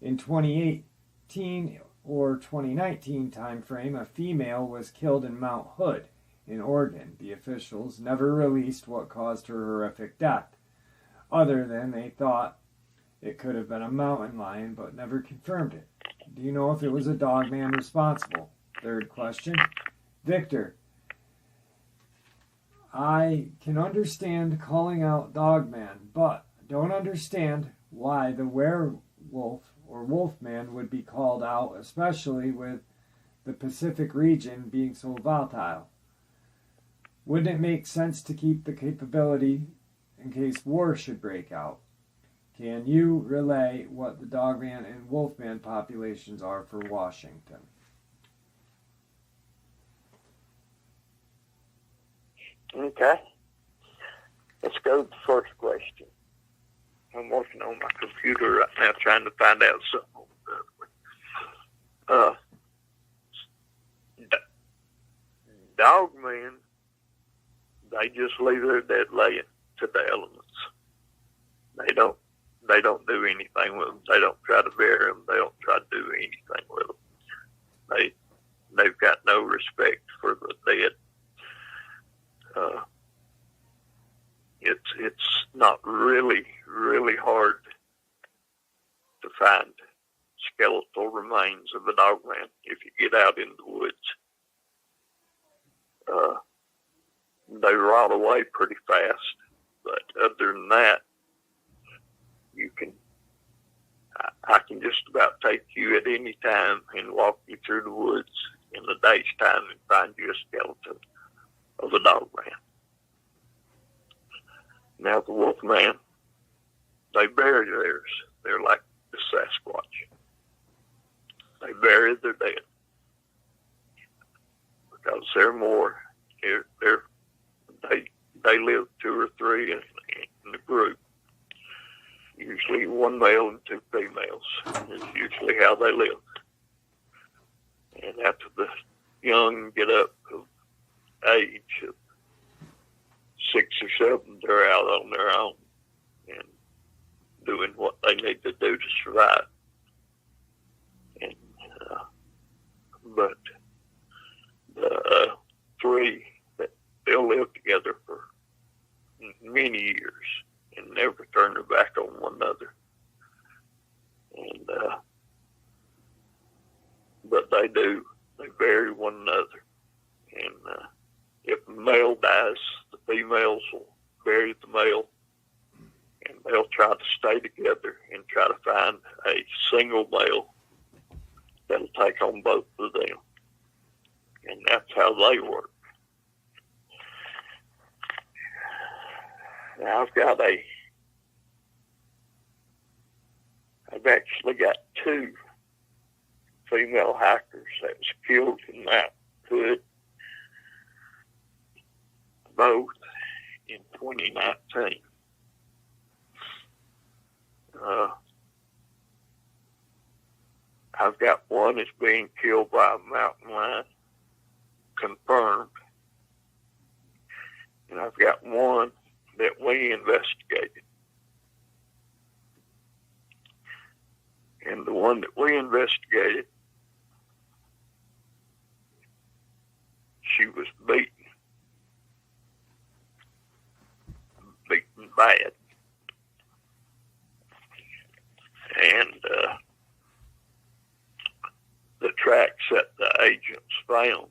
In 2018 or 2019 timeframe, a female was killed in Mount Hood in Oregon. The officials never released what caused her horrific death, other than they thought it could have been a mountain lion, but never confirmed it. Do you know if it was a dogman responsible? Third question. Victor, I can understand calling out dogman, but don't understand why the werewolf or wolfman would be called out, especially with the Pacific region being so volatile. Wouldn't it make sense to keep the capability in case war should break out? Can you relay what the dogman and wolfman populations are for Washington? Okay. Let's go to the first question. I'm working on my computer right now trying to find out something. Dogmen, they just leave their dead laying to the elements. They don't do anything with them. They don't try to bury them. They don't try to do anything with them. They've got no respect for the dead. It's not really hard to find skeletal remains of a dogman if you get out in the woods. They rot away pretty fast. But other than that, you can, I can just about take you at any time and walk you through the woods in the day's time and find you a skeleton of a dogman. Now the Wolfman, they bury theirs. They're like the Sasquatch. They bury their dead because they're more. They live 2 or 3 in the group. Usually one male and 2 females is usually how they live. And after the young get up of age of 6 or 7, they're out on their own and doing what they need to do to survive. And but the 3 that they'll live together for many years and never turn their back on one another. And but they bury one another. And if the male dies, the females will bury the male, and they'll try to stay together and try to find a single male that'll take on both of them. And that's how they work. Now I've actually got 2 female hikers that was killed in that hood, both in 2019. I've got one that's being killed by a mountain lion, confirmed, and I've got one that we investigated. And the one that we investigated, she was beaten bad. And the tracks that the agents found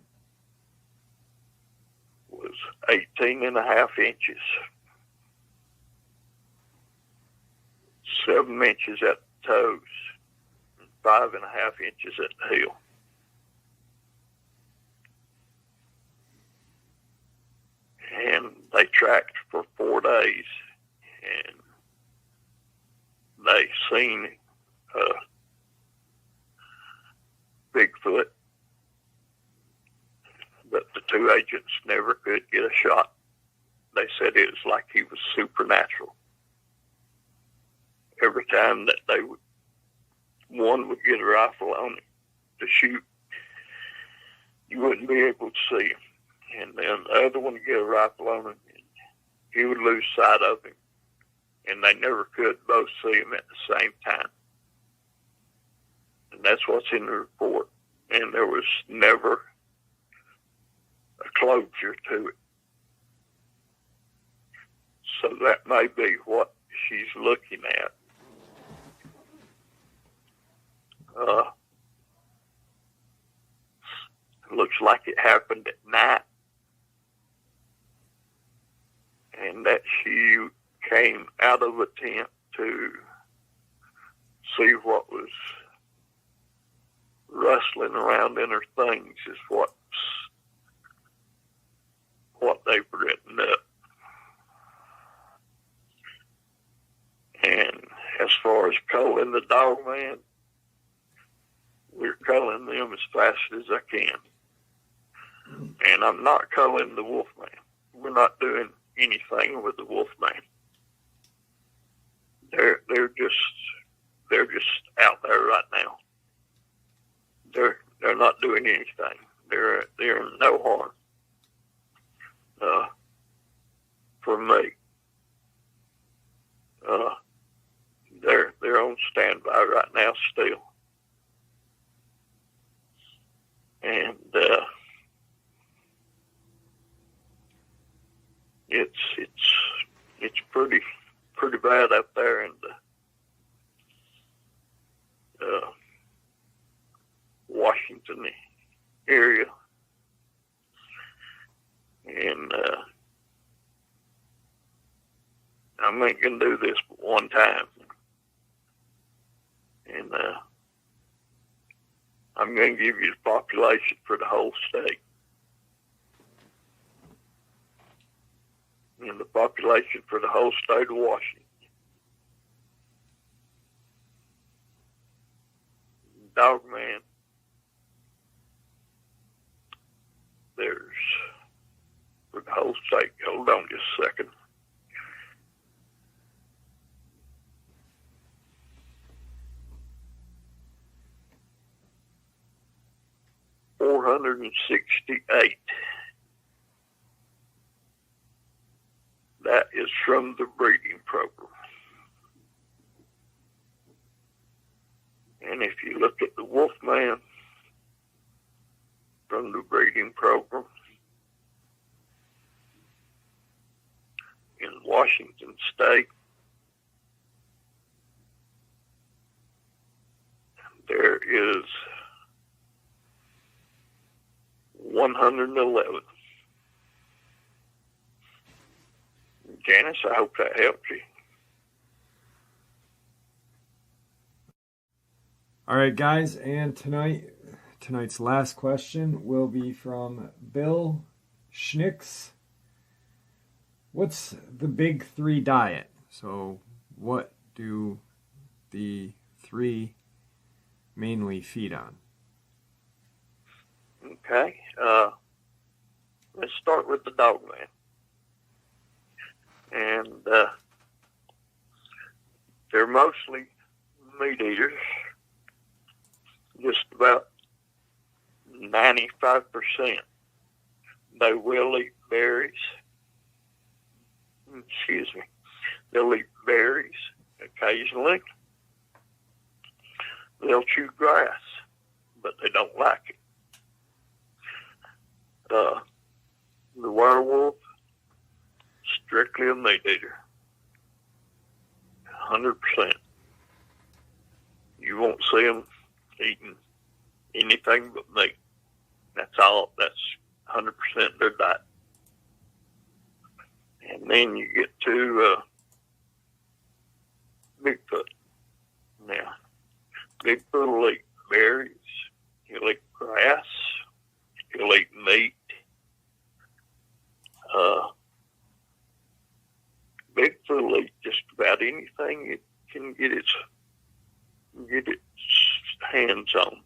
was 18.5 inches, 7 inches at the toes, and 5.5 inches at the heel. And they tracked for 4 days, and they seen Bigfoot, but the 2 agents never could get a shot. They said it was like he was supernatural. Every time that one would get a rifle on him to shoot, you wouldn't be able to see him. And then the other one would get a rifle on him, and he would lose sight of him. And they never could both see him at the same time. And that's what's in the report. And there was never a closure to it. So that may be what she's looking at. Looks like it happened at night, and that she came out of a tent to see what was rustling around in her things is what they've written up. And as far as culling the dogman, we're culling them as fast as I can. And I'm not culling the Wolfman. We're not doing anything with the Wolfman. They're just out there right now. They're not doing anything. They're no harm for me. They're on standby right now still. And it's pretty bad up there in the Washington area. And I'm ain't gonna do this but one time, and I'm gonna give you the population for the whole state. And the population for the whole state of Washington. Dogman, there's, for the whole state, hold on just a second. $468. That is from the breeding program. And if you look at the Wolfman from the breeding program in Washington State, there is 111. Janice, I hope that helps you. All right, guys, and tonight's last question will be from Bill Schnicks. What's the big three diet? So what do the three mainly feed on? Okay, let's start with the Dogman. And they're mostly meat eaters. Just about 95%. They will eat berries. Excuse me. They'll eat berries occasionally. They'll chew grass, but they don't like it. The werewolf, strictly a meat eater. 100%. You won't see them eating anything but meat. That's all. That's 100% their diet. And then you get to Bigfoot. Now, Bigfoot will eat berries. He'll eat grass. He'll eat meat. Bigfoot will eat just about anything it can get its hands on.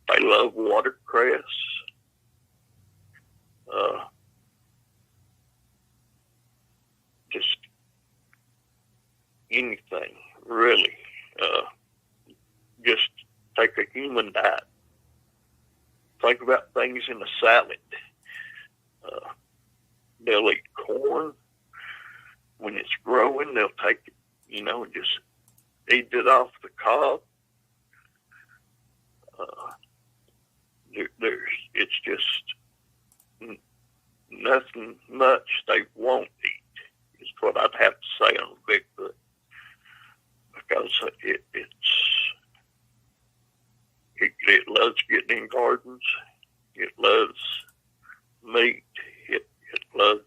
They love watercress. Just anything, really. Just take a human diet. Think about things in a salad. They'll eat corn. When it's growing, they'll take it, just eat it off the cob. It's just nothing much they won't eat, is what I'd have to say on Bigfoot. Because it loves getting in gardens. It loves meat. It loves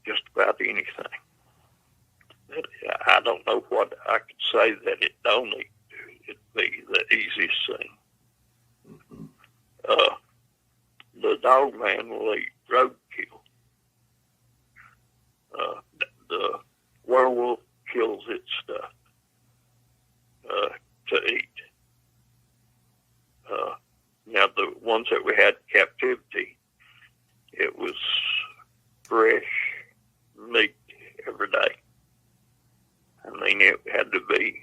just about anything. I don't know what I could say that it don't eat. It'd be the easiest thing. The Dogman will eat roadkill. The werewolf kills its stuff to eat. Now, the ones that we had in captivity, it was fresh meat every day. I mean, it had to be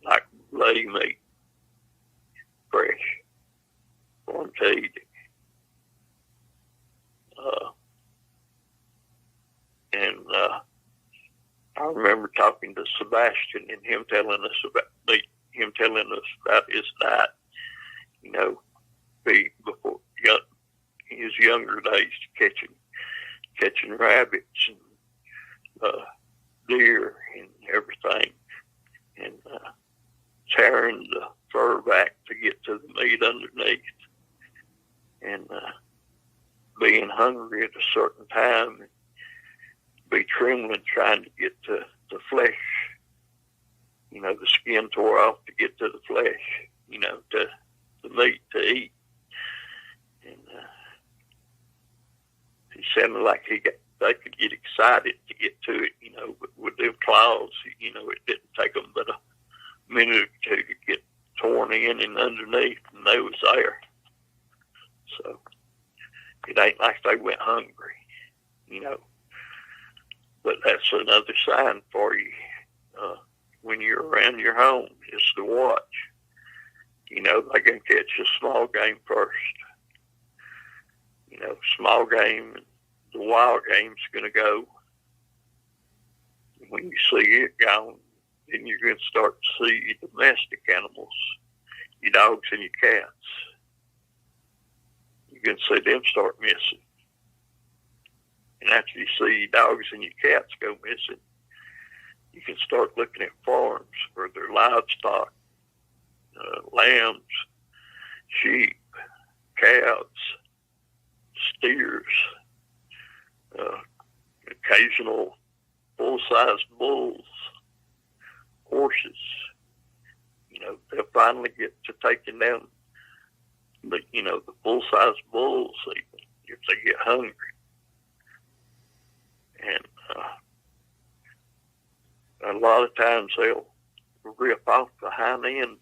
like bloody meat, fresh, for them to eat it. I remember talking to Sebastian and him telling us about his diet. Before his younger days, catching rabbits and deer and everything, and tearing the fur back to get to the meat underneath, and being hungry at a certain time, be gremlin trying to get to the flesh. You know, the skin tore off to get to the flesh, you know, to the meat to eat. And he sounded like they could get excited to get to it, you know, but with their claws, you know, it didn't take them but a minute or two to get torn in and underneath, and they was there. So it ain't like they went hungry, you know. But that's another sign for you when you're around your home, is to watch. You know, they can catch the small game first. You know, small game, the wild game's going to go. When you see it gone, then you're going to start to see your domestic animals, your dogs and your cats. You're going to see them start missing. And after you see your dogs and your cats go missing, you can start looking at farms where their livestock, lambs, sheep, calves, steers, occasional full-size bulls, horses. You know, they'll finally get to taking down the full-size bulls even if they get hungry. And a lot of times they'll rip off the hind end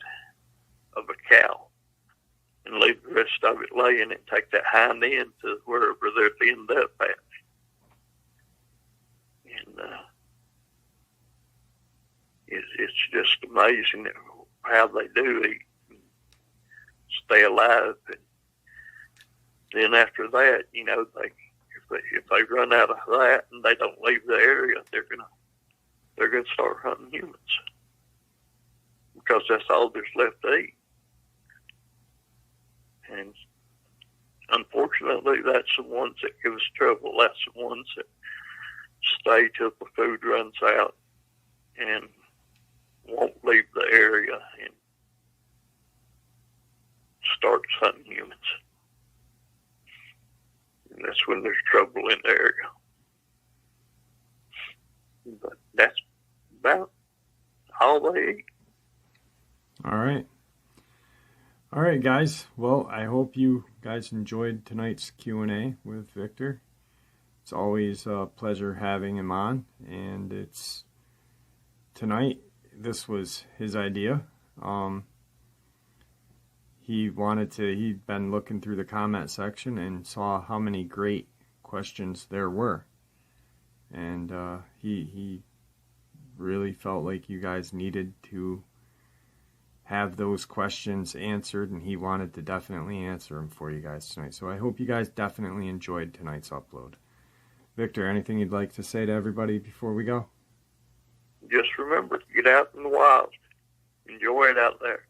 of a cow and leave the rest of it laying and take that hind end to wherever they'll end up at. And it's just amazing how they do eat and stay alive. And then after that, you know, if they run out of that and they don't leave the area, they're gonna start hunting humans, because that's all there's left to eat. And unfortunately, that's the ones that give us trouble. That's the ones that stay till the food runs out and won't leave the area and starts hunting humans. And that's when there's trouble in the area. But that's about all they eat. All right. All right, guys. Well, I hope you guys enjoyed tonight's Q&A with Victor. It's always a pleasure having him on, and tonight, this was his idea. He'd been looking through the comment section and saw how many great questions there were. And he really felt like you guys needed to have those questions answered, and he wanted to definitely answer them for you guys tonight. So I hope you guys definitely enjoyed tonight's upload. Victor, anything you'd like to say to everybody before we go? Just remember, get out in the wild. Enjoy it out there.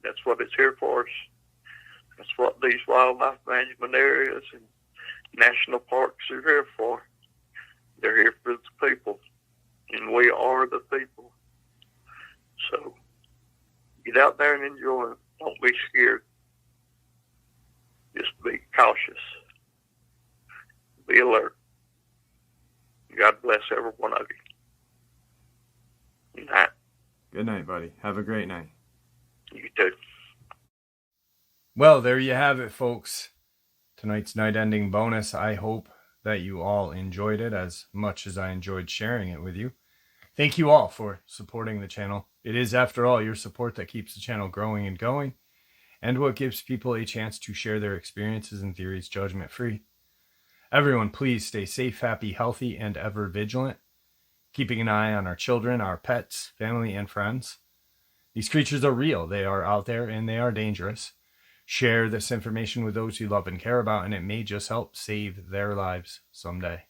That's what it's here for us. That's what these wildlife management areas and national parks are here for. They're here for the people, and we are the people. So get out there and enjoy them. Don't be scared. Just be cautious. Be alert. God bless every one of you. Good night. Good night, buddy. Have a great night. You too. Well, there you have it, folks. Tonight's night-ending bonus. I hope that you all enjoyed it as much as I enjoyed sharing it with you. Thank you all for supporting the channel. It is, after all, your support that keeps the channel growing and going, and what gives people a chance to share their experiences and theories judgment-free. Everyone, please stay safe, happy, healthy, and ever vigilant, keeping an eye on our children, our pets, family, and friends. These creatures are real. They are out there, and they are dangerous. Share this information with those you love and care about, and it may just help save their lives someday.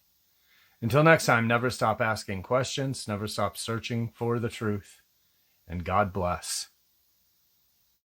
Until next time, never stop asking questions, never stop searching for the truth, and God bless.